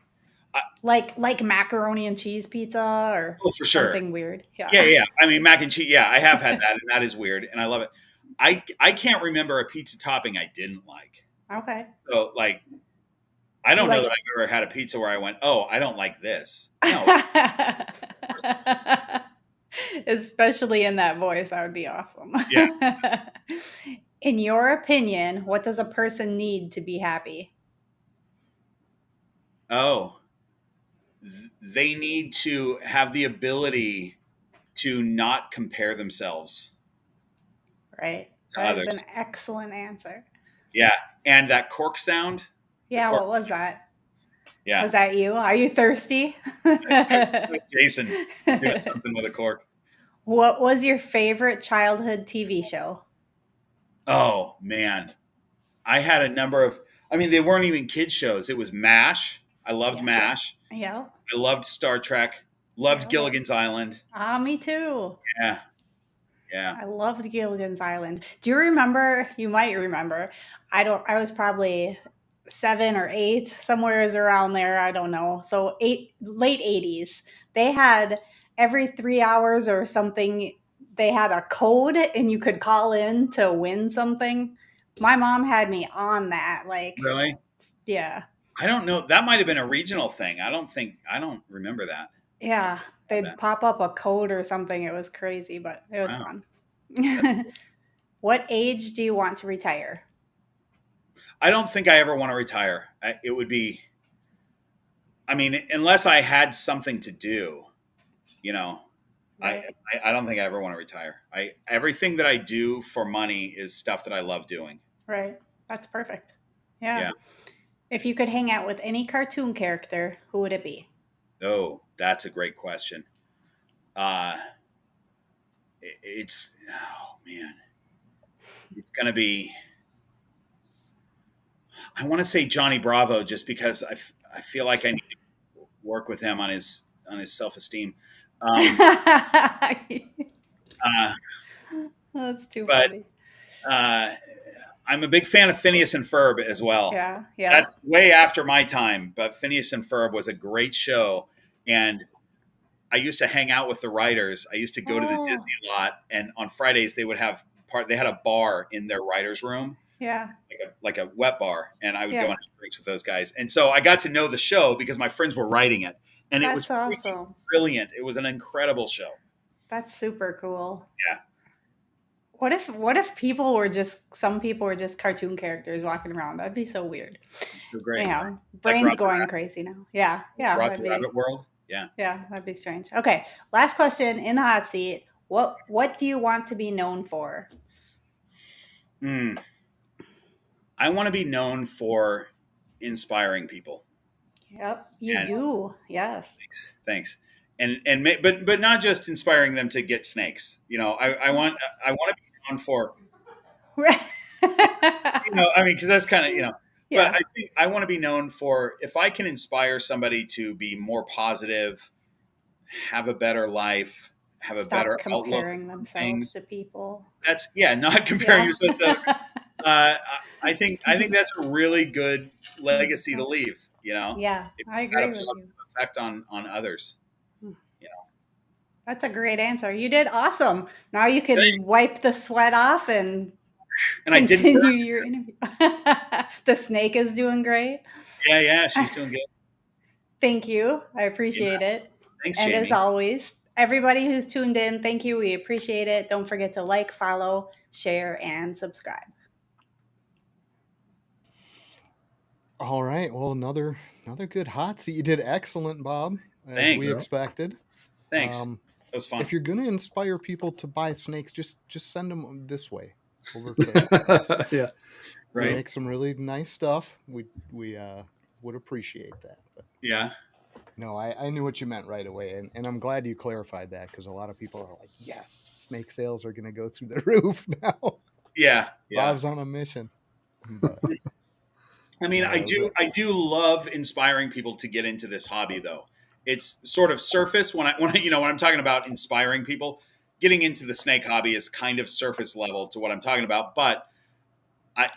Like macaroni and cheese pizza or For sure. something weird. Yeah. I mean, mac and cheese. Yeah, I have had that, and that is weird, and I love it. I can't remember a pizza topping I didn't like. Okay. So, like, I don't know that I've ever had a pizza where I went, oh, I don't like this. No. Especially in that voice, that would be awesome. Yeah. In your opinion, what does a person need to be happy? Oh, they need to have the ability to not compare themselves. Right. To others. That's an excellent answer. Yeah. And that cork sound. Yeah, what was that? Yeah. Was that you? Are you thirsty? Jason doing something with a cork. What was your favorite childhood TV show? Oh, man. I had a number of, they weren't even kids shows. It was MASH. I loved MASH. Yeah. I loved Star Trek. Loved Gilligan's Island. Me too. Yeah. Yeah. I loved Gilligan's Island. Do you remember? You might remember. I was probably 7 or 8, somewhere around there. I don't know. So late 80s. They had every 3 hours or something, they had a code and you could call in to win something. My mom had me on that. Like, really? Yeah. I don't know. That might have been a regional thing. I don't remember that. Yeah. They'd pop up a code or something. It was crazy, but it was fun. Cool. What age do you want to retire? I don't think I ever want to retire. It would be, unless I had something to do, right. I don't think I ever want to retire. Everything that I do for money is stuff that I love doing. Right. That's perfect. Yeah. If you could hang out with any cartoon character, who would it be? Oh, that's a great question. It's going to be, I want to say Johnny Bravo just because I feel like I need to work with him on his self-esteem. That's too funny. I'm a big fan of Phineas and Ferb as well. Yeah. That's way after my time, but Phineas and Ferb was a great show, and I used to hang out with the writers. I used to go to the Disney lot, and on Fridays they would have They had a bar in their writer's room, Yeah. like a wet bar, and I would go Yeah. and have drinks with those guys. And so I got to know the show because my friends were writing it, and it was That's freaking awesome. brilliant. It was an incredible show. That's super cool. Yeah. What if people were just some people were just cartoon characters walking around? That'd be so weird. They're great. Yeah, brain's Roger going Rabbit. crazy now. Yeah, yeah, Roger that'd be Rabbit World. Yeah. yeah, that'd be strange. Okay, last question in the hot seat. What do you want to be known for? I want to be known for inspiring people. Yep, you And- do. Yes. Thanks. But not just inspiring them to get snakes. You know, I want to be known for, Right. you know, I mean, because that's kind of, you know, Yeah. but I think I want to be known for, if I can inspire somebody to be more positive, have a better life, have a Stop better outlook comparing on themselves things. to people. That's not comparing Yeah. yourself to. I think that's a really good legacy to leave. You know, Yeah, if I you've got agree a with positive you. effect on others. That's a great answer. You did awesome. Now you can Thanks. wipe the sweat off and And I didn't. continue your interview. The snake is doing great. Yeah, she's doing good. Thank you. I appreciate it. Thanks, And Jamie. as always, everybody who's tuned in, thank you. We appreciate it. Don't forget to like, follow, share, and subscribe. All right. Well, another good hot seat. You did excellent, Bob, as Thanks. we expected. Thanks. That was fun. If you're going to inspire people to buy snakes, just send them this way over to Yeah. They Right. make some really nice stuff. We would appreciate that. But Yeah. no, I knew what you meant right away, and I'm glad you clarified that, because a lot of people are like, yes, snake sales are going to go through the roof now. Yeah. Bob's on a mission. But, I mean, Yeah, I that was do. I do love inspiring people to get into this hobby, though. It's sort of surface when I'm talking about inspiring people. Getting into the snake hobby is kind of surface level to what I'm talking about, but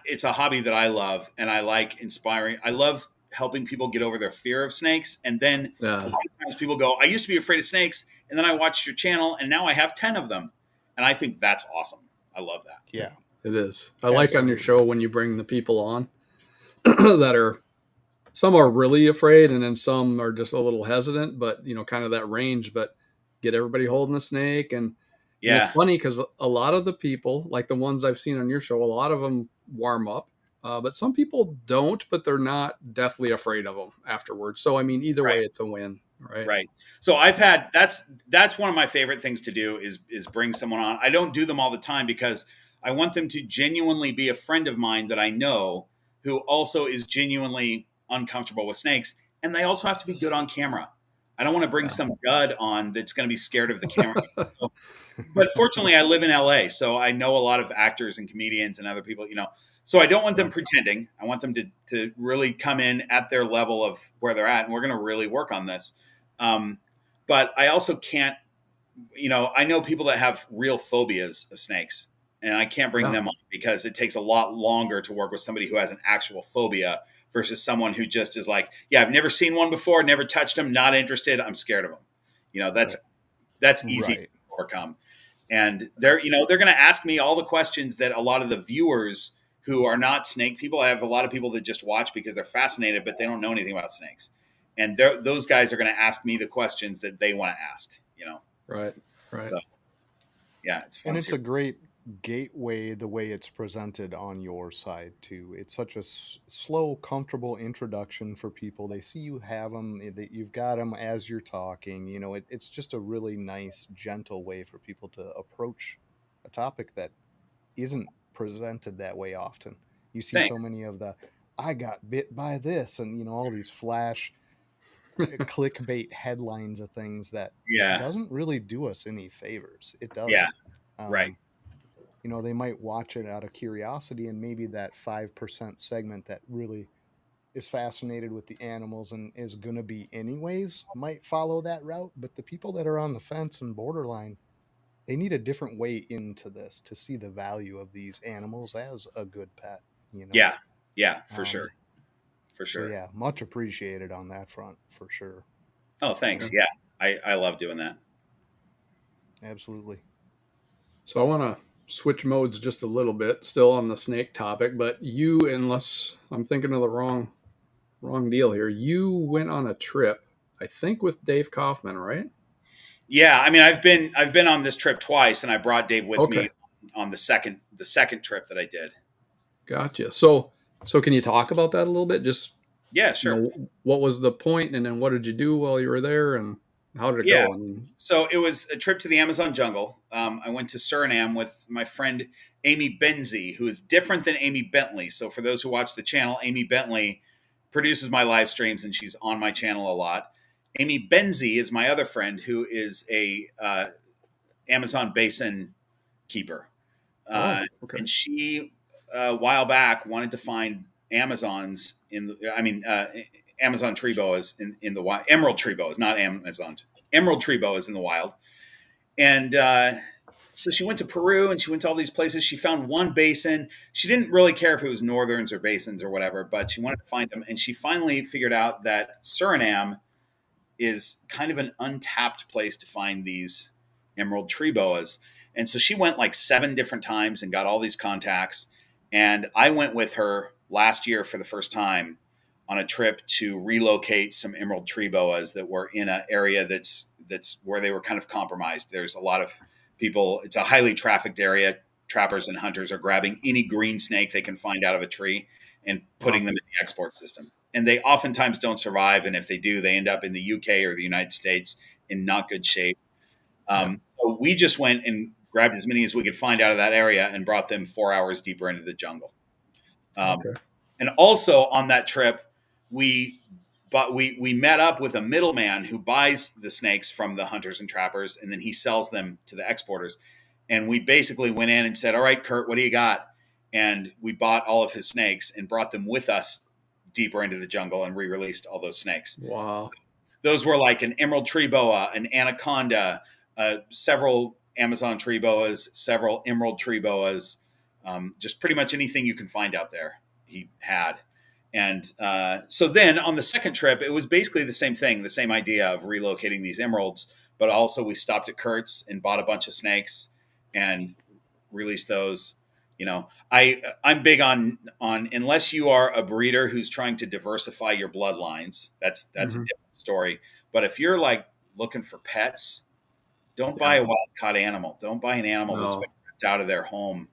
it's a hobby that I love, and I like inspiring. I love helping people get over their fear of snakes, and then a Yeah. lot of times people go, "I used to be afraid of snakes, and then I watched your channel, and now I have 10 of them," and I think that's awesome. I love that. yeah. It is. I like on your Absolutely. show when you bring the people on that are, some are really afraid and then some are just a little hesitant, but kind of that range, but get everybody holding a snake. And it's Yeah. funny because a lot of the people, like the ones I've seen on your show, a lot of them warm up, but some people don't, but they're not deathly afraid of them afterwards. So, I mean, either way, Right. it's a win, right? Right. So that's one of my favorite things to do is bring someone on. I don't do them all the time because I want them to genuinely be a friend of mine that I know who also is genuinely uncomfortable with snakes, and they also have to be good on camera. I don't want to bring some dud on that's going to be scared of the camera. But fortunately, I live in LA, so I know a lot of actors and comedians and other people, So I don't want them pretending. I want them to really come in at their level of where they're at, and we're going to really work on this. But I also can't, I know people that have real phobias of snakes, and I can't bring them on because it takes a lot longer to work with somebody who has an actual phobia versus someone who just is like, yeah, I've never seen one before, never touched them, not interested, I'm scared of them. That's easy to overcome. And they're going to ask me all the questions that a lot of the viewers who are not snake people. I have a lot of people that just watch because they're fascinated, but they don't know anything about snakes. And those guys are going to ask me the questions that they want to ask, Right. So, yeah, it's fun. And it's a great gateway the way it's presented on your side too. It's such a slow, comfortable introduction for people. They see you have them, that you've got them as you're talking. It's just a really nice, gentle way for people to approach a topic that isn't presented that way often. You see Thanks. so many of the "I got bit by this" and all these flash clickbait headlines of things that doesn't really do us any favors. It doesn't. Yeah. Right. They might watch it out of curiosity, and maybe that 5% segment that really is fascinated with the animals and is going to be anyways might follow that route. But the people that are on the fence and borderline, they need a different way into this to see the value of these animals as a good pet. Yeah, for sure. For sure. So yeah, much appreciated on that front, for sure. Oh, thanks. Yeah, I love doing that. Absolutely. So I want to switch modes just a little bit, still on the snake topic, but you, unless I'm thinking of the wrong deal here, you went on a trip, I think with Dave Kaufman, right? Yeah, I mean, I've been on this trip twice, and I brought Dave with Okay, me on the second trip that I did. gotcha. So can you talk about that a little bit? Just, Yeah, sure. what was the point, and then what did you do while you were there, and how did it Yeah. go? I mean, So it was a trip to the Amazon jungle. I went to Suriname with my friend Amy Benzie, who is different than Amy Bentley. So for those who watch the channel, Amy Bentley produces my live streams, and she's on my channel a lot. Amy Benzie is my other friend, who is a Amazon basin keeper. okay. And she, a while back, wanted to find Amazons Amazon tree boas in the wild. Emerald tree boas, not Amazon. Emerald tree boas in the wild. And so she went to Peru, and she went to all these places. She found one basin. She didn't really care if it was northerns or basins or whatever, but she wanted to find them. And she finally figured out that Suriname is kind of an untapped place to find these emerald tree boas. And so she went like 7 different times and got all these contacts. And I went with her last year for the first time on a trip to relocate some emerald tree boas that were in an area that's where they were kind of compromised. There's a lot of people. It's a highly trafficked area. Trappers and hunters are grabbing any green snake they can find out of a tree and putting them in the export system. And they oftentimes don't survive. And if they do, they end up in the UK or the United States in not good shape. So we just went and grabbed as many as we could find out of that area and brought them 4 hours deeper into the jungle. Okay. And also on that trip, we met up with a middleman who buys the snakes from the hunters and trappers, and then he sells them to the exporters. And we basically went in and said, all right, Kurt, what do you got? And we bought all of his snakes and brought them with us deeper into the jungle and re-released all those snakes. Wow. So those were like an emerald tree boa, an anaconda, several Amazon tree boas, several emerald tree boas, just pretty much anything you can find out there he had. And so then on the second trip, it was basically the same thing, the same idea of relocating these emeralds, but also we stopped at Kurt's and bought a bunch of snakes and released those. I'm big on unless you are a breeder who's trying to diversify your bloodlines, that's a different story. But if you're like looking for pets, don't buy a wild caught animal. Don't buy an animal that's been ripped out of their home,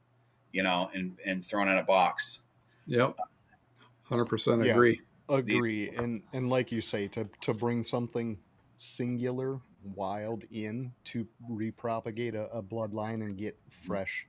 and thrown in a box. Yep. 100% agree. Agree. And like you say, to bring something singular, wild in to repropagate a bloodline and get fresh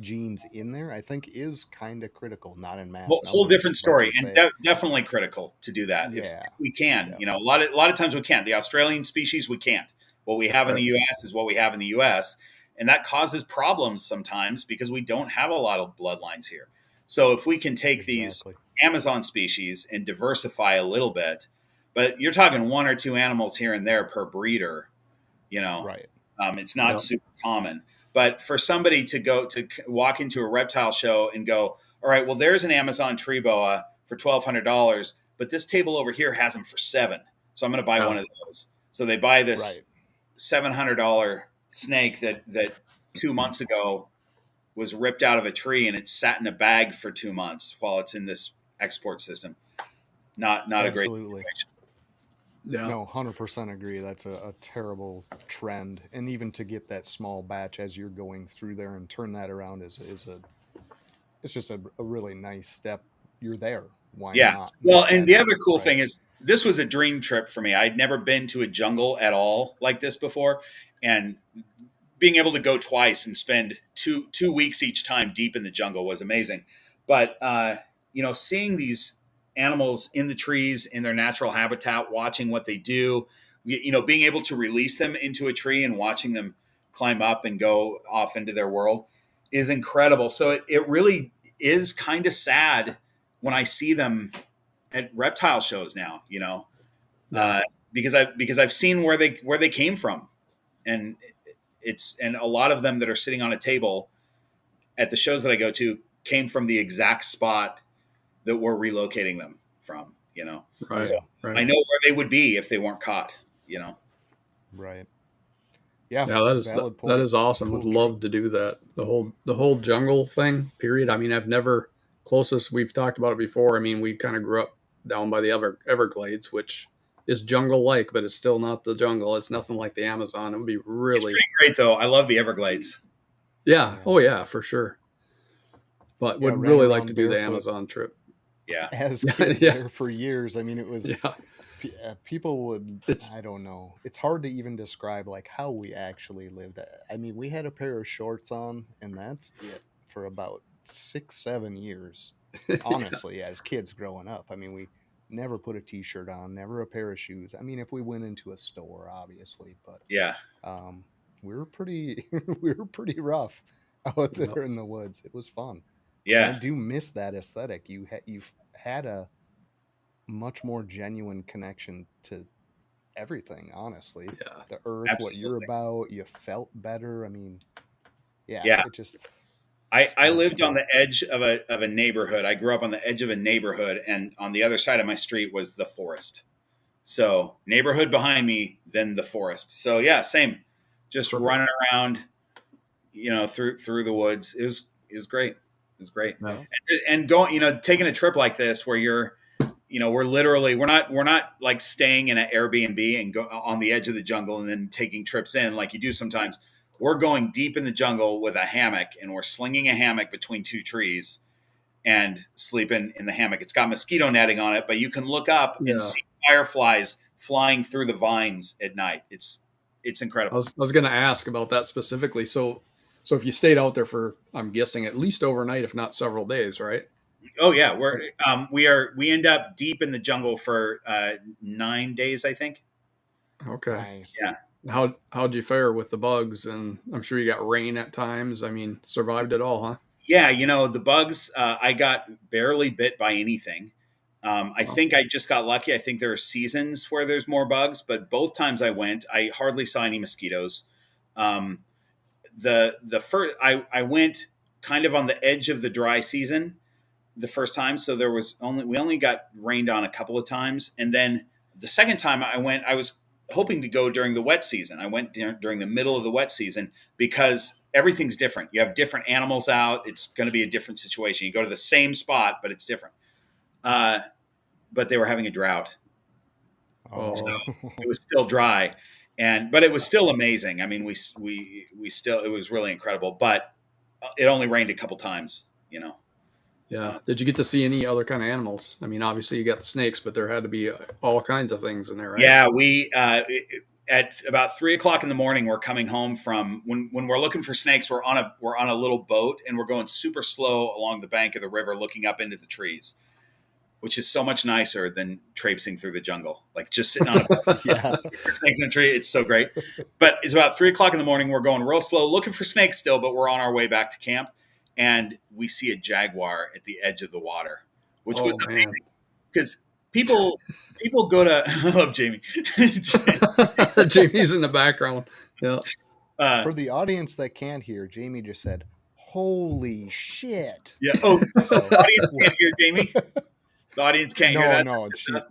genes in there, I think is kind of critical. Not in mass. Well, whole numbers, different like story, you and say. definitely critical to do that if we can. Yeah. A lot of times we can't. The Australian species we can't. What we have in the U.S. is what we have in the U.S., and that causes problems sometimes because we don't have a lot of bloodlines here. So if we can take these Amazon species and diversify a little bit, but you're talking 1 or 2 animals here and there per breeder, Right. It's not super common. But for somebody to walk into a reptile show and go, all right, well, there's an Amazon tree boa for $1,200, but this table over here has them for $7. So I'm going to buy one of those. So they buy this $700 snake that 2 months ago was ripped out of a tree and it sat in a bag for 2 months while it's in this export system. Not a great situation. Yeah. No, 100% agree. That's a terrible trend. And even to get that small batch as you're going through there and turn that around it's just a really nice step. You're there. Why not? Well, and the other cool thing is this was a dream trip for me. I'd never been to a jungle at all like this before. And being able to go twice and spend two weeks each time deep in the jungle was amazing. But, seeing these animals in the trees in their natural habitat, watching what they do, being able to release them into a tree and watching them climb up and go off into their world is incredible. So it really is kind of sad when I see them at reptile shows now, because I've seen where they came from, and a lot of them that are sitting on a table at the shows that I go to came from the exact spot that we're relocating them from, Right. So I know where they would be if they weren't caught, Right. Yeah, Yeah, valid that is points. awesome. Would love to do that. The whole jungle thing. Period. I mean, I've never closest we've talked about it before. I mean, we kind of grew up down by the Everglades, which is jungle like, but it's still not the jungle. It's nothing like the Amazon. It would be It's really, pretty great though. I love the Everglades. yeah. Yeah. Oh yeah, for sure. But Yeah, would ran really like to around do the barefoot Amazon trip. Yeah. as kids Yeah. there for years. I mean, it was Yeah. people would, It's I don't know, it's hard to even describe like how we actually lived. I mean, we had a pair of shorts on and that's it for about 6-7 years, honestly, as kids growing up. I mean, we never put a t-shirt on, never a pair of shoes. I mean, if we went into a store, obviously, but Yeah. we were pretty we were pretty rough out Yep. there in the woods. It was fun. And I Yeah. do miss that aesthetic. You've had a much more genuine connection to everything, honestly. yeah. The earth, what you're Absolutely. about, you felt better. I mean, yeah, Yeah. it just I it was lived on cool. the edge of a neighborhood. I grew up on the edge of a neighborhood, and on the other side of my street was the forest. So neighborhood behind me, then the forest. So yeah, same. Just Perfect. running around, through the woods. It was great. It was great. Yeah. And going, taking a trip like this where we're not like staying in an Airbnb and go on the edge of the jungle and then taking trips in like you do sometimes. We're going deep in the jungle with a hammock, and we're slinging a hammock between two trees and sleeping in the hammock. It's got mosquito netting on it, but you can look up Yeah. and see fireflies flying through the vines at night. It's I incredible. was going to ask about that specifically. So if you stayed out there for, I'm guessing at least overnight, if not several days, right? Oh yeah, we end up deep in the jungle for 9 days, I think. Okay. Nice. Yeah. How'd you fare with the bugs? And I'm sure you got rain at times. I mean, survived it all, huh? Yeah, the bugs, I got barely bit by anything. I think I just got lucky. I think there are seasons where there's more bugs, but both times I went, I hardly saw any mosquitoes. Um, the first I went kind of on the edge of the dry season the first time, so we only got rained on a couple of times, and then the second time I went, I was hoping to go during the wet season. I went during the middle of the wet season because everything's different. You have different animals out. It's going to be a different situation. You go to the same spot, but it's different. But they were having a drought, Oh, so it was still dry, but it was still amazing. I mean, we still, it was really incredible, but it only rained a couple times. Yeah. Did you get to see any other kind of animals? I mean, obviously you got the snakes, but there had to be all kinds of things in there, right? Yeah, we at about 3:00 in the morning, we're coming home from when we're looking for snakes. We're on a little boat, and we're going super slow along the bank of the river, looking up into the trees, which is so much nicer than traipsing through the jungle. Like just sitting on a boat, yeah. for snakes in a tree. It's so great. But it's about 3:00 in the morning. We're going real slow, looking for snakes still, but we're on our way back to camp, and we see a jaguar at the edge of the water, which was amazing because people go to. I love Jamie. Jamie's in the background. Yeah. For the audience that can't hear, Jamie just said, "Holy shit!" Yeah. Oh, So the audience can't hear Jamie. The audience can't hear that.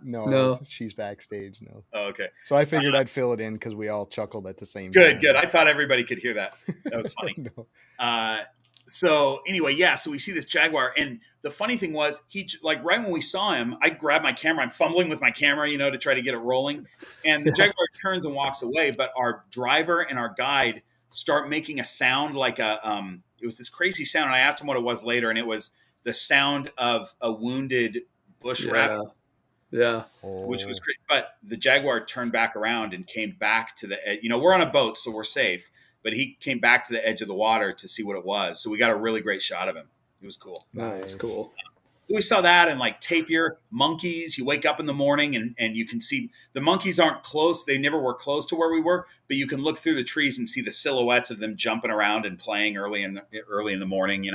No, she's backstage. No. Oh, okay. So I figured I'd fill it in because we all chuckled at the same Good. time. I thought everybody could hear that. That was funny. No. So anyway, yeah. So we see this jaguar, and the funny thing was, he like right when we saw him, I grabbed my camera. I'm fumbling with my camera, to try to get it rolling, and the jaguar turns and walks away. But our driver and our guide start making a sound like it was this crazy sound. And I asked him what it was later, and it was the sound of a wounded bush rabbit. Yeah. Which was great. But the jaguar turned back around and came back to the edge. We're on a boat, so we're safe. But he came back to the edge of the water to see what it was. So we got a really great shot of him. It was cool. Nice. Cool. We saw that, and like tapir, monkeys. You wake up in the morning and you can see the monkeys aren't close. They never were close to where we were, but you can look through the trees and see the silhouettes of them jumping around and playing early in the morning.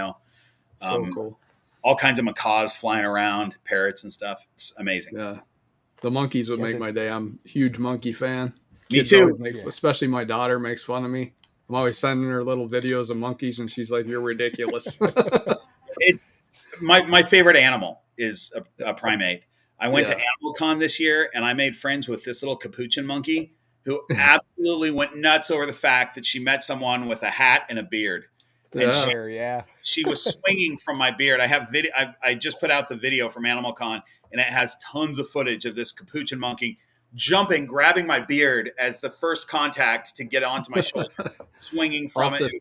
So cool. All kinds of macaws flying around, parrots and stuff. It's amazing. Yeah. The monkeys would make my day. I'm a huge monkey fan. Me too. Especially my daughter makes fun of me. I'm always sending her little videos of monkeys, and she's like, "You're ridiculous." It's my favorite animal is a primate. I went to Animal Con this year, and I made friends with this little capuchin monkey. who absolutely went nuts over the fact that she met someone with a hat and a beard. And Yeah. Yeah. she was swinging from my beard. I have video. I just put out the video from Animal Con, and it has tons of footage of this capuchin monkey jumping, grabbing my beard as the first contact to get onto my shoulder, swinging from it.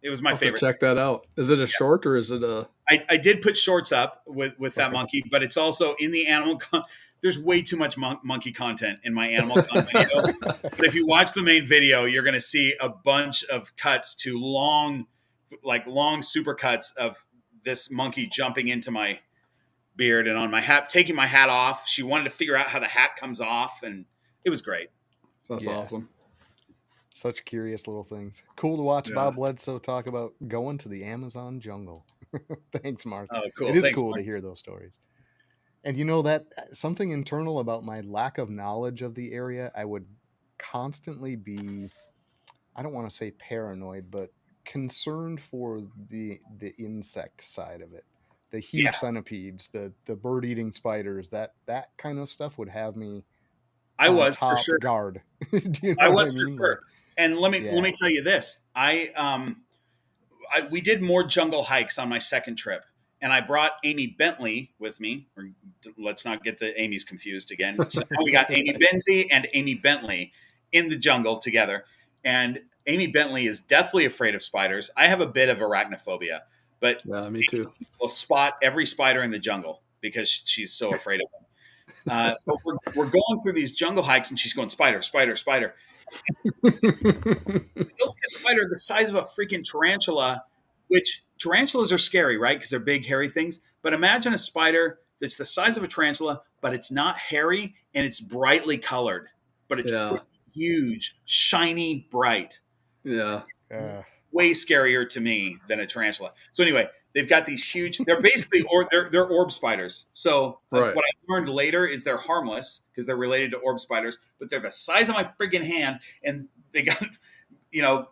It was my favorite. Check that out. Is it a short or is it a? I did put shorts up with that monkey, but it's also in the Animal Con. There's way too much monkey content in my Animal Con video. But if you watch the main video, you're going to see a bunch of cuts to long super cuts of this monkey jumping into my beard and on my hat, taking my hat off. She wanted to figure out how the hat comes off, and it was great. That's awesome. Such curious little things. Cool to watch Bob Bledsoe talk about going to the Amazon jungle. Thanks, Mark. Oh, cool. It is Thanks, cool Mark. to hear those stories. And you know that something internal about my lack of knowledge of the area, I would constantly be, I don't want to say paranoid, but concerned for the insect side of it. The huge centipedes, the bird-eating spiders, that kind of stuff would have me I was top for sure. guard. Do you know I what was I mean? for sure. And let me tell you this. We did more jungle hikes on my second trip, and I brought Amy Bentley with me. Or let's not get the Amy's confused again. So now we got Amy Benzie and Amy Bentley in the jungle together. And Amy Bentley is deathly afraid of spiders. I have a bit of arachnophobia, but me too. We'll spot every spider in the jungle because she's so afraid of them. But we're going through these jungle hikes, and she's going, spider, spider, spider. You'll see a spider the size of a freaking tarantula, which tarantulas are scary, right? Because they're big, hairy things. But imagine a spider that's the size of a tarantula, but it's not hairy and it's brightly colored. But it's huge, shiny, bright. Yeah. Way scarier to me than a tarantula. So anyway, they've got these huge, they're basically, they're orb spiders. So what I learned later is they're harmless because they're related to orb spiders, but they're the size of my friggin' hand, and they got,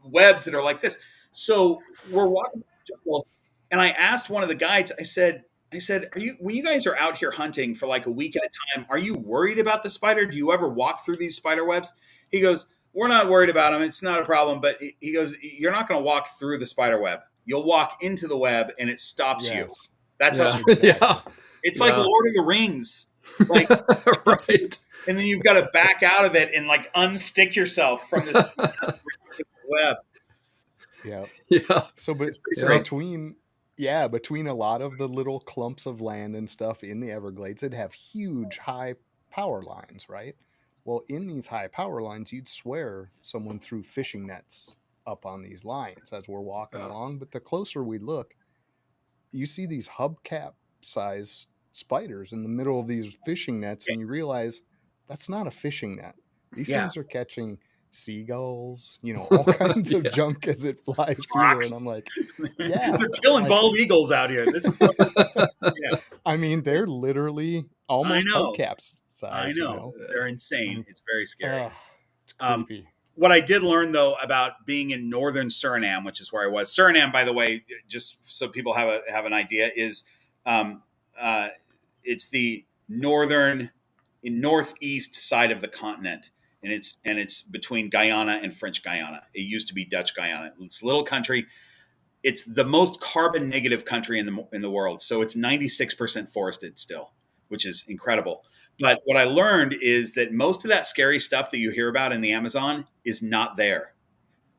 webs that are like this. So we're walking through the jungle, and I asked one of the guides, I said, when you guys are out here hunting for like a week at a time, are you worried about the spider? Do you ever walk through these spider webs? He goes, we're not worried about them. It's not a problem. But he goes, you're not going to walk through the spider web. You'll walk into the web and it stops you. That's how it's like Lord of the Rings. Like, right. And then you've got to back out of it and like unstick yourself from this web. Yeah. Yeah. So between a lot of the little clumps of land and stuff in the Everglades, it'd have huge high power lines, right? Well, in these high power lines, you'd swear someone threw fishing nets up on these lines as we're walking along. But the closer we look, you see these hubcap-sized spiders in the middle of these fishing nets, and you realize that's not a fishing net. These things are catching seagulls, all kinds of junk as it flies through. And I'm like, they're killing bald eagles out here. This is I mean, they're literally almost hubcaps size. I know. They're insane. It's very scary. It's creepy. What I did learn, though, about being in northern Suriname, which is where I was. Suriname, by the way, just so people have an idea, is it's the northeast side of the continent. And it's between Guyana and French Guyana. It used to be Dutch Guyana. It's a little country. It's the most carbon negative country in the world. So it's 96% forested still, which is incredible. But what I learned is that most of that scary stuff that you hear about in the Amazon is not there.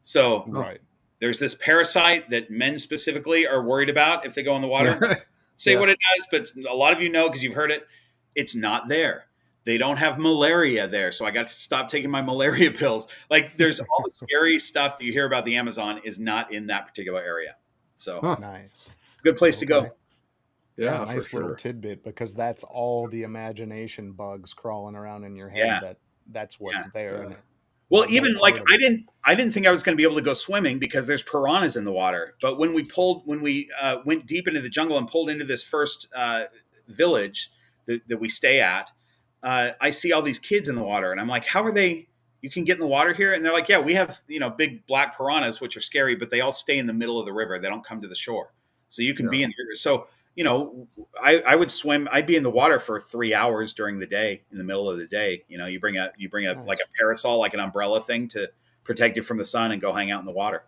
So there's this parasite that men specifically are worried about if they go in the water. Say what it does, but a lot of you know because you've heard it. It's not there. They don't have malaria there. So I got to stop taking my malaria pills. Like there's all the scary stuff that you hear about the Amazon is not in that particular area. So nice. Good place to go. Yeah, nice little tidbit because that's all the imagination bugs crawling around in your head. That's what's there. Yeah. Well, even like I didn't think I was going to be able to go swimming because there's piranhas in the water. But when we went deep into the jungle and pulled into this first village that we stay at, I see all these kids in the water, and I'm like, how are they? You can get in the water here? And they're like, yeah, we have big black piranhas, which are scary, but they all stay in the middle of the river. They don't come to the shore, so you can be in the river. So I would swim. I'd be in the water for 3 hours during the day, in the middle of the day. You bring a Nice. like a parasol, like an umbrella thing to protect you from the sun, and go hang out in the water.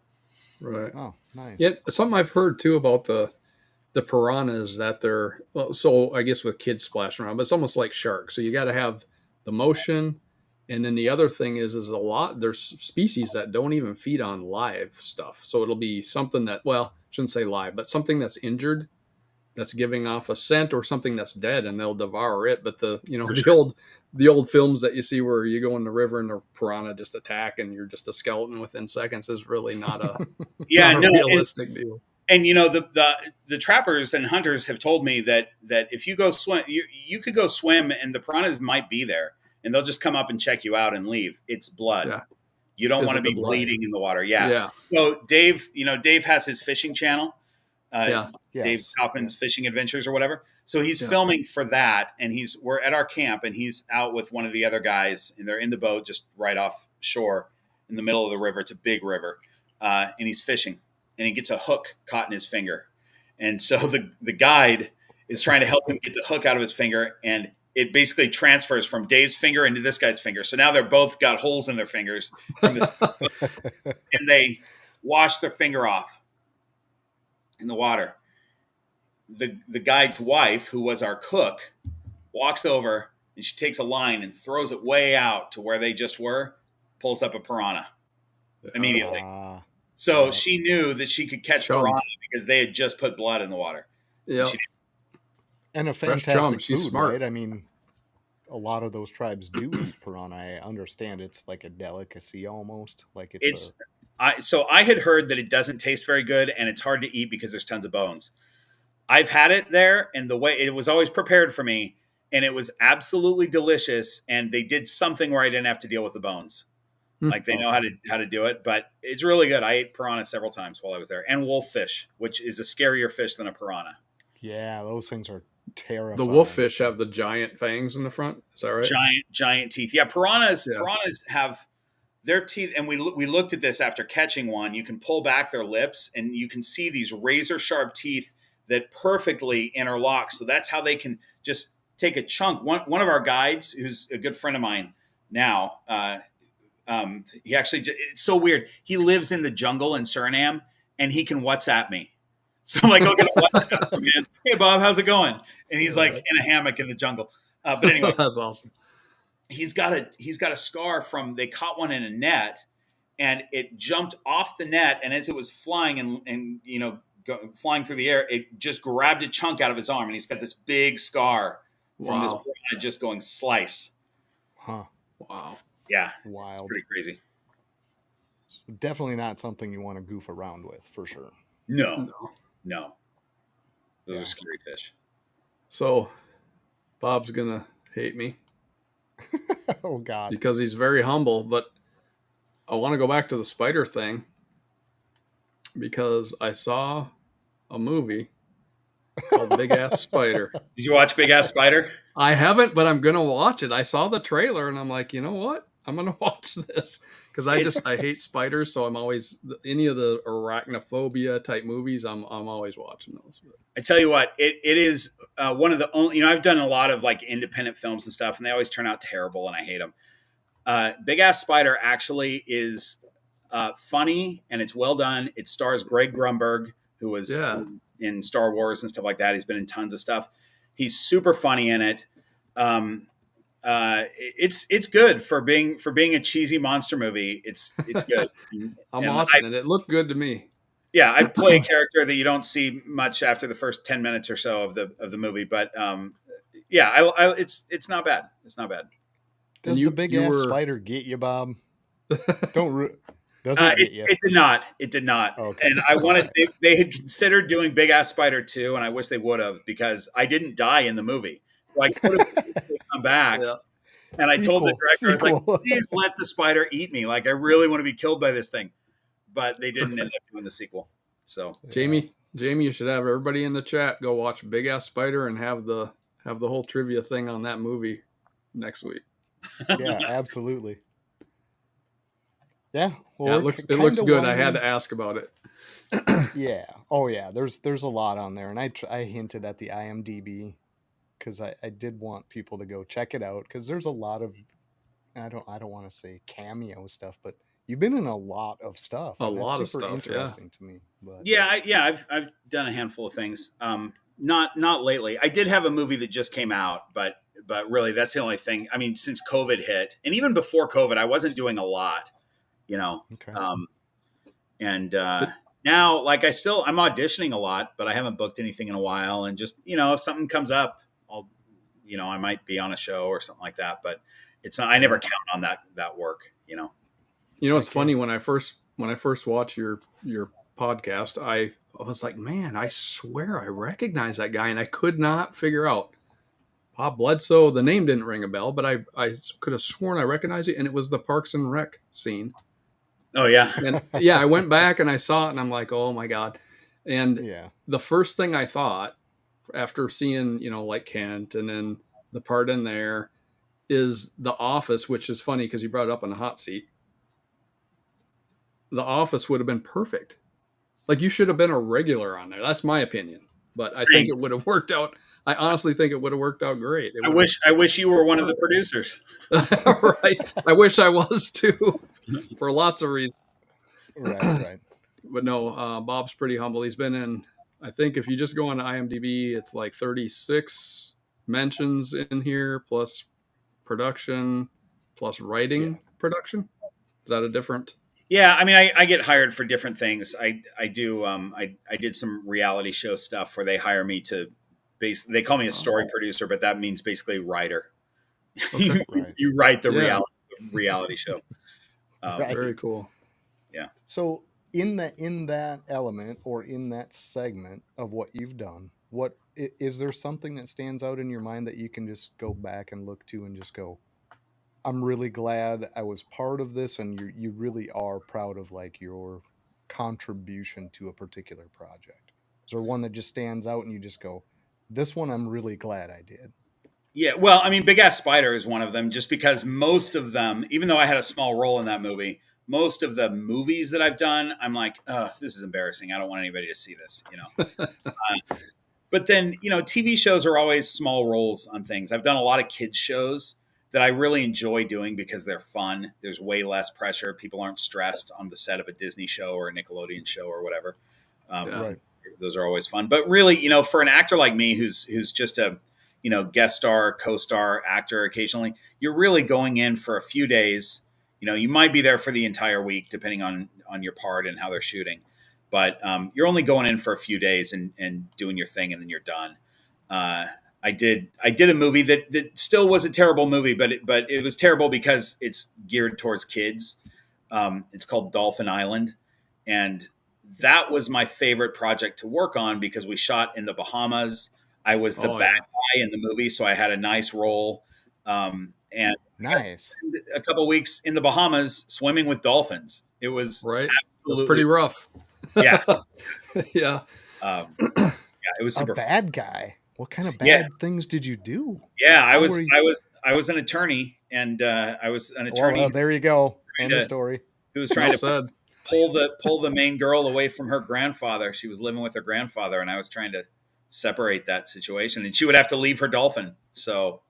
Right. Oh, nice. Yeah, something I've heard too about the piranhas that they're so I guess with kids splashing around, but it's almost like sharks. So you got to have the motion, and then the other thing is there's species that don't even feed on live stuff. So it'll be something that shouldn't say live, but something that's injured, that's giving off a scent, or something that's dead, and they'll devour it. But the old films that you see where you go in the river and the piranha just attack and you're just a skeleton within seconds is really not a realistic deal. And the trappers and hunters have told me that if you go swim, you could go swim, and the piranhas might be there, and they'll just come up and check you out and leave. It's blood. Yeah. You don't want to be bleeding in the water. Yeah. Yeah. So Dave has his fishing channel. Yes. Dave Kaufman's Fishing Adventures or whatever. So he's filming for that, and we're at our camp, and he's out with one of the other guys, and they're in the boat just right off shore in the middle of the river. It's a big river, and he's fishing, and he gets a hook caught in his finger, and so the guide is trying to help him get the hook out of his finger, and it basically transfers from Dave's finger into this guy's finger. So now they're both got holes in their fingers from this, and they wash their finger off in the water. The guide's wife, who was our cook, walks over, and she takes a line and throws it way out to where they just were, pulls up a piranha immediately. So she knew that she could catch piranha because they had just put blood in the water. Yeah. And a fantastic food, smart. Right? I mean, a lot of those tribes do eat piranha. I understand it's like a delicacy almost. Like so I had heard that it doesn't taste very good, and it's hard to eat because there's tons of bones. I've had it there, and the way it was always prepared for me, and it was absolutely delicious. And they did something where I didn't have to deal with the bones. Like they know how to do it, but it's really good. I ate piranha several times while I was there, and wolffish, which is a scarier fish than a piranha. Yeah, those things are terrifying. The wolffish have the giant fangs in the front. Is that right? Giant teeth. Yeah, piranhas have their teeth, and we looked at this after catching one. You can pull back their lips, and you can see these razor sharp teeth that perfectly interlock. So that's how they can just take a chunk. One of our guides, who's a good friend of mine now, he actually, it's so weird. He lives in the jungle in Suriname, and he can WhatsApp me. So I'm like, I'll get a WhatsApp from him. Hey, Bob, how's it going? And he's like in a hammock in the jungle. But anyway, that's awesome. He's got a scar from, they caught one in a net, and it jumped off the net. And as it was flying and flying through the air, it just grabbed a chunk out of his arm, and he's got this big scar from this piranha just going slice. Huh. Wow. Yeah. Wild. It's pretty crazy. Definitely not something you want to goof around with, for sure. No. Those are scary fish. So Bob's going to hate me. Oh, God. Because he's very humble, but I want to go back to the spider thing because I saw a movie called Big Ass Spider. Did you watch Big Ass Spider? I haven't, but I'm going to watch it. I saw the trailer and I'm like, you know what? I'm going to watch this because I hate spiders. So I'm always, any of the arachnophobia type movies, I'm always watching those. I tell you what, it is one of the only, I've done a lot of like independent films and stuff, and they always turn out terrible and I hate them. Big Ass Spider actually is funny and it's well done. It stars Greg Grunberg, who was in Star Wars and stuff like that. He's been in tons of stuff. He's super funny in it. It's good for being a cheesy monster movie. It's good. I'm watching it. It looked good to me. Yeah, I play a character that you don't see much after the first 10 minutes or so of the movie, but it's not bad. It's not bad. Does the big ass spider get you, Bob? Does it get you? It did not. It did not. Okay. And I wanted they had considered doing Big Ass Spider 2, and I wish they would have, because I didn't die in the movie. So I could have come back. Yeah. And I told the director, I was like, please let the spider eat me. Like, I really want to be killed by this thing. But they didn't end up doing the sequel. So Jamie, you should have everybody in the chat go watch Big Ass Spider and have the whole trivia thing on that movie next week. Yeah, absolutely. Yeah. Well, it looks good. I had to ask about it. Yeah. Oh yeah. There's a lot on there, and I hinted at the IMDb because I did want people to go check it out because there's a lot of I don't want to say cameo stuff, but you've been in a lot of stuff, A and that's lot of super stuff. Yeah. interesting to me. But I've done a handful of things. Not lately. I did have a movie that just came out, but really that's the only thing. I mean, since COVID hit, and even before COVID, I wasn't doing a lot, you know. okay. And It, now, like I'm auditioning a lot, but I haven't booked anything in a while. And just if something comes up, I might be on a show or something like that. But it's not. I never count on that work. it's funny when I first watched your podcast, I was like, man, I swear I recognize that guy, and I could not figure out. Bob Bledsoe, the name didn't ring a bell, but I could have sworn I recognized it, and it was the Parks and Rec scene. Oh yeah. And yeah, I went back and I saw it, and I'm like, oh my God. And Yeah. the first thing I thought after seeing, like Kent and then the part in there is The Office, which is funny because you brought it up on the hot seat. The Office would have been perfect. Like, you should have been a regular on there. That's my opinion. But I think it would have worked out. I honestly think it would have worked out great. I wish you were one of the producers. Right. I wish I was too, for lots of reasons. Right. But no, Bob's pretty humble. He's been in, I think if you just go on IMDb, it's like 36 mentions in here, plus production, plus writing production. Is that a different? Yeah, I mean, I get hired for different things. I do. I did some reality show stuff where they hire me to they call me a story producer, but that means basically writer. Okay. You write the Yeah. reality show. Right. Very cool. Yeah. So in that element or in that segment of what you've done, is there something that stands out in your mind that you can just go back and look to and just go, I'm really glad I was part of this, and you really are proud of like your contribution to a particular project? Is there one that just stands out and you just go, this one I'm really glad I did? Yeah, well, I mean, Big Ass Spider is one of them, just because most of them, even though I had a small role in that movie, most of the movies that I've done, I'm like, oh, this is embarrassing. I don't want anybody to see this, But then, TV shows are always small roles on things. I've done a lot of kids shows that I really enjoy doing because they're fun. There's way less pressure. People aren't stressed on the set of a Disney show or a Nickelodeon show or whatever. Right. Those are always fun. But really, for an actor like me, who's just a guest star, co-star actor occasionally, you're really going in for a few days. You might be there for the entire week, depending on your part and how they're shooting. But you're only going in for a few days and doing your thing, and then you're done. I did a movie that still was a terrible movie, but it was terrible because it's geared towards kids. It's called Dolphin Island, and that was my favorite project to work on because we shot in the Bahamas. I was the bad guy in the movie, so I had a nice role. And Nice. a couple of weeks in the Bahamas swimming with dolphins. It was Right. It absolutely was pretty rough. Yeah. Yeah. It was super A bad guy. What kind of bad things did you do? Yeah, How were you- I was an attorney, and I was an attorney Well, there you go. End of story. who was trying Well to said. pull the main girl away from her grandfather. She was living with her grandfather, and I was trying to separate that situation, and she would have to leave her dolphin. So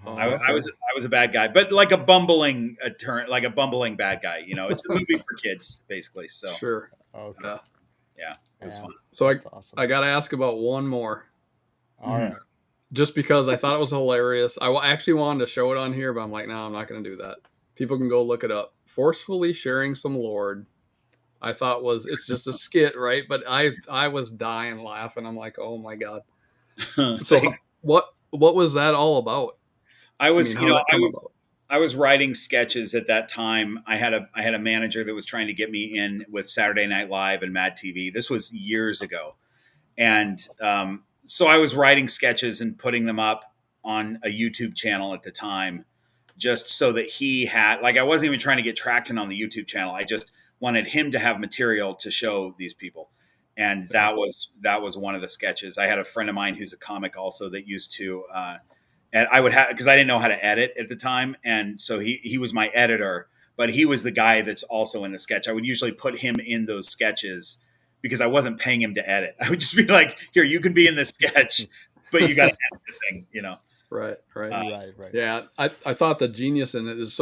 I was a bad guy, but like a bumbling attorney, like a bumbling bad guy. It's a movie for kids, basically. So Sure. Okay. yeah, it was fun. So That's awesome. I got to ask about one more. All right. Just because I thought it was hilarious. I actually wanted to show it on here, but I'm like, no, I'm not going to do that. People can go look it up. Forcefully sharing some Lord. I thought it's just a skit, right? But I was dying laughing. I'm like, oh my God. So what was that all about? I was writing sketches at that time. I had a manager that was trying to get me in with Saturday Night Live and Mad TV. This was years ago. And so I was writing sketches and putting them up on a YouTube channel at the time, just so that he had, like, I wasn't even trying to get traction on the YouTube channel. I just wanted him to have material to show these people. And that was one of the sketches. I had a friend of mine who's a comic also that used to, and I would have, because I didn't know how to edit at the time. And so he was my editor, but he was the guy that's also in the sketch. I would usually put him in those sketches because I wasn't paying him to edit. I would just be like, here, you can be in this sketch, but you got to edit the thing, you know? Right. Right. Yeah, I thought the genius in it is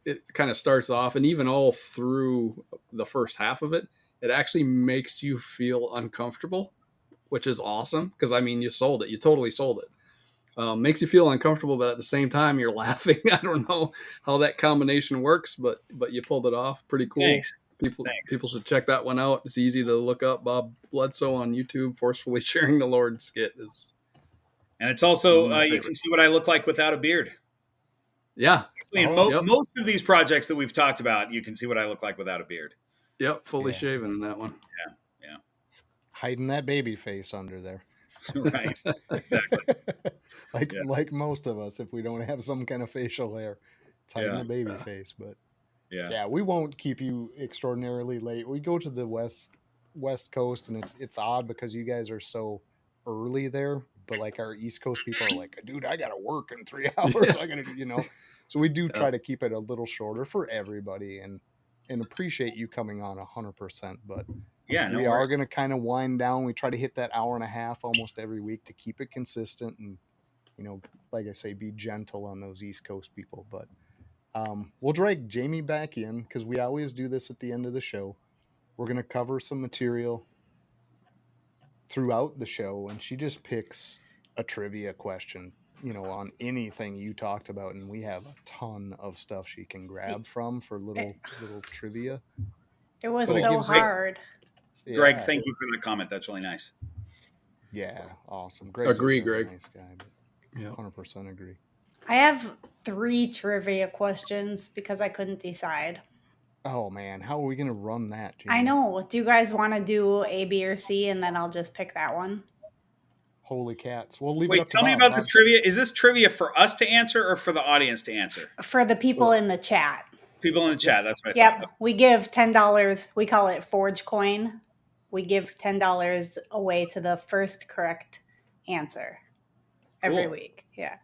it kind of starts off, and even all through the first half of it, it actually makes you feel uncomfortable, which is awesome. Because I mean, you sold it. You totally sold it. Makes you feel uncomfortable, but at the same time, you're laughing. I don't know how that combination works, but you pulled it off. Pretty cool. Thanks. People should check that one out. It's easy to look up. Bob Bledsoe on YouTube, forcefully sharing the Lord skit is. And it's also, you can see what I look like without a beard. Yeah. In most of these projects that we've talked about, you can see what I look like without a beard. Yep, fully shaven in that one. Yeah. Hiding that baby face under there. Right. Exactly. like most of us, if we don't have some kind of facial hair, it's hiding the baby face. But yeah, we won't keep you extraordinarily late. We go to the West Coast, and it's odd because you guys are so early there, but like our East Coast people are like, dude, I gotta work in 3 hours. I gotta do, so we do try to keep it a little shorter for everybody, and appreciate you coming on 100%. But we are going to kind of wind down. We try to hit that hour and a half almost every week to keep it consistent, and like I say, be gentle on those East Coast people. But we'll drag Jamie back in because we always do this at the end of the show. We're going to cover some material throughout the show, and she just picks a trivia question, on anything you talked about, and we have a ton of stuff she can grab from for little trivia. It was so hard. Greg, thank you for the comment. That's really nice. Yeah, awesome. Greg's agree, a Greg. Nice guy, but 100% agree. I have 3 trivia questions because I couldn't decide. Oh man, how are we going to run that, Jamie? I know. Do you guys want to do A, B, or C, and then I'll just pick that one? Holy cats. We'll leave Wait, it up to tell me Bob. about this trivia. Is this trivia for us to answer or for the audience to answer? For the people in the chat. People in the chat, that's what I Yep. thought. We give $10. We call it Forge Coin. We give $10 away to the first correct answer every week. Yeah.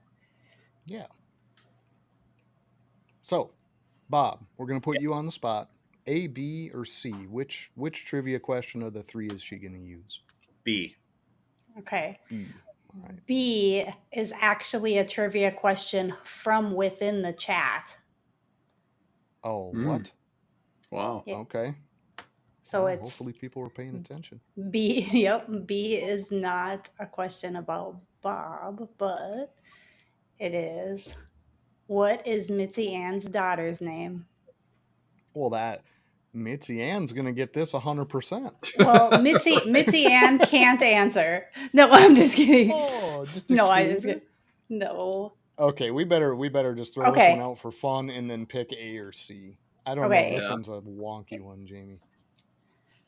Yeah. So, Bob, we're going to put you on the spot. A, B, or C? Which trivia question of the 3 is she going to use? B. Okay. B. All right. B is actually a trivia question from within the chat. Oh, what? Wow. Yeah. Okay. So it's hopefully people were paying attention. B. Yep. B is not a question about Bob, but it is. What is Mitzi Ann's daughter's name? Well, that Mitzi Ann's going to get this 100%. Well, Mitzi Ann can't answer. No, I'm just kidding. Oh, just no. Okay, we better just throw this one out for fun and then pick A or C. I don't know. This one's a wonky one, Jamie.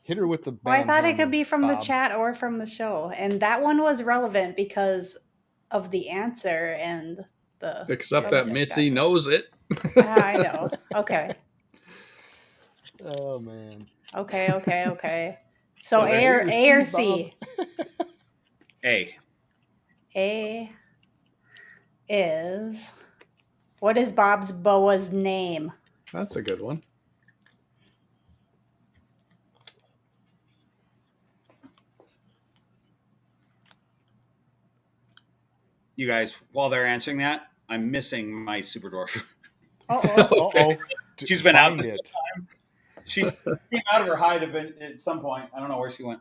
Hit her with the band. Well, I thought it could be from Bob. the chat or from the show, and that one was relevant because of the answer and the. Except that Mitzi knows it. I know. Okay. Oh man. Okay. So A or C? A. A is, what is Bob's boa's name? That's a good one. You guys, while they're answering that, I'm missing my super dwarf. Uh-oh. She's been out this time. She came out of her hide at some point. I don't know where she went.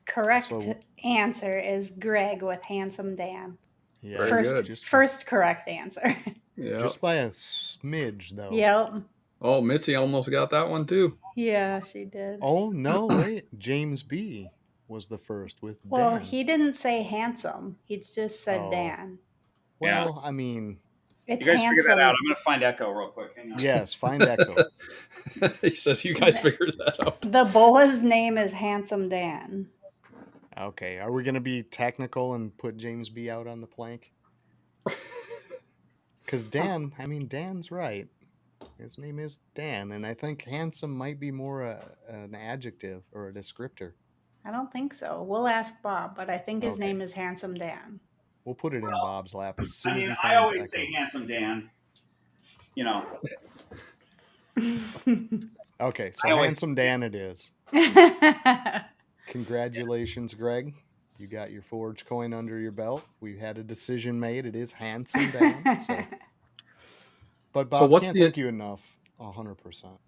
Correct answer is Greg with Handsome Dan. Yeah, first correct answer. Yeah. Just by a smidge, though. Yep. Oh, Mitzi almost got that one too. Yeah, she did. Oh no! Wait, James B was the first with. Well, Dan. he didn't say handsome. He just said Dan. Well, I mean, it's you guys handsome. figure that out. I'm going to find Echo real quick. Hang on. Yes, find Echo. He says you guys figure that out. The boa's name is Handsome Dan. Okay, are we going to be technical and put James B out on the plank? Because Dan's right. His name is Dan, and I think handsome might be more an adjective or a descriptor. I don't think so. We'll ask Bob, but I think his name is Handsome Dan. We'll put it in Bob's lap as soon as he finds I always Echo. say Handsome Dan. You know. Okay, so I always- Handsome Dan it is. Congratulations, Greg. You got your Forge coin under your belt. We had a decision made. It is Handsome Dan. So. But Bob, what's can't the- thank you enough. 100%.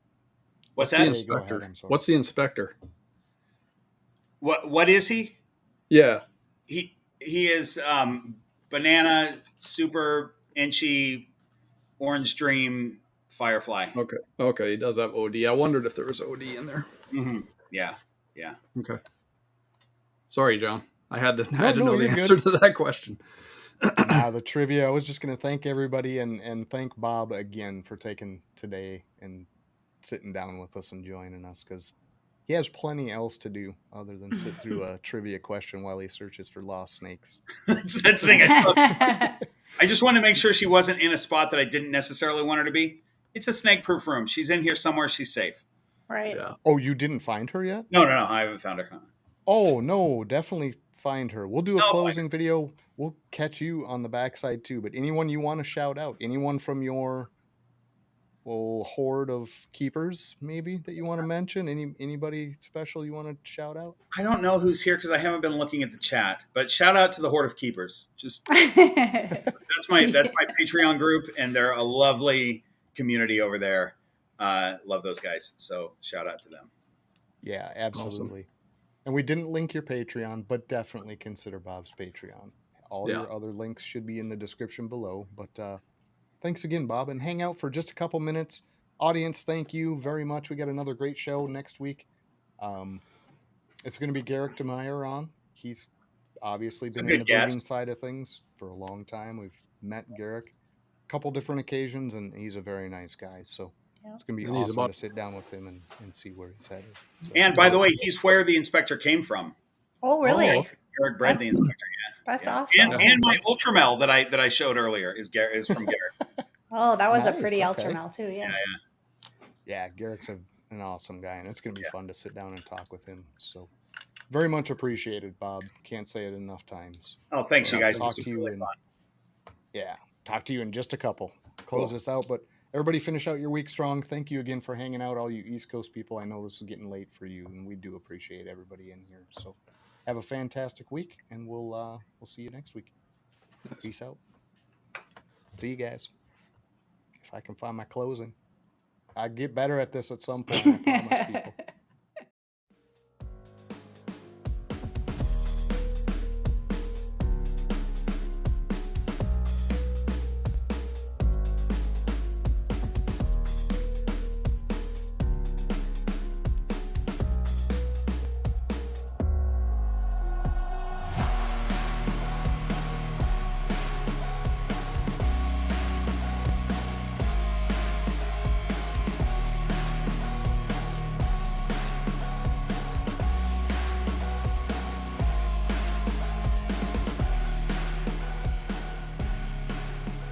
What's the that? Go ahead, inspector? I'm sorry. What's the inspector? What is he? Yeah. He is banana super inchy orange dream firefly. Okay. He does have OD. I wondered if there was OD in there. Mm-hmm. Yeah. Okay. Sorry, John. I had to No, know the you're answer good. to that question. The trivia. I was just going to thank everybody and thank Bob again for taking today and sitting down with us and joining us, because he has plenty else to do other than sit through a trivia question while he searches for lost snakes. That's the thing. I just wanted to make sure she wasn't in a spot that I didn't necessarily want her to be. It's a snake-proof room. She's in here somewhere. She's safe. Right. Yeah. Oh, you didn't find her yet? No, I haven't found her. Oh, no, definitely find her. We'll do a I'll find closing video. We'll catch you on the backside too. But anyone you want to shout out, anyone from your horde of keepers maybe that you want to mention, anybody special you want to shout out? I don't know who's here because I haven't been looking at the chat. But shout out to the Horde of Keepers. Just that's my Patreon group, and they're a lovely community over there. Love those guys. So shout out to them. Yeah, absolutely. Awesome. And we didn't link your Patreon, but definitely consider Bob's Patreon. All your other links should be in the description below. But thanks again, Bob, and hang out for just a couple minutes. Audience, thank you very much. We got another great show next week. It's going to be Garrick DeMeyer on. He's obviously been in the breeding side of things for a long time. We've met Garrick a couple different occasions, and he's a very nice guy. So it's going to be awesome to sit down with him and see where he's headed. So, and by the way, he's where the inspector came from. Oh, really? Garrick bred the inspector. That's awesome. And my Ultramel that I showed earlier is from Garrick. Oh, that was a pretty Ultramel too. Yeah, Garrick's an awesome guy, and it's going to be fun to sit down and talk with him. So very much appreciated, Bob. Can't say it enough times. Oh, thanks, you guys. Talk to you talk to you in just a couple. Close this out, but everybody finish out your week strong. Thank you again for hanging out, all you East Coast people. I know this is getting late for you, and we do appreciate everybody in here. So have a fantastic week, and we'll see you next week. Peace out. See you guys. If I can find my closing. I get better at this at some point, I promise people.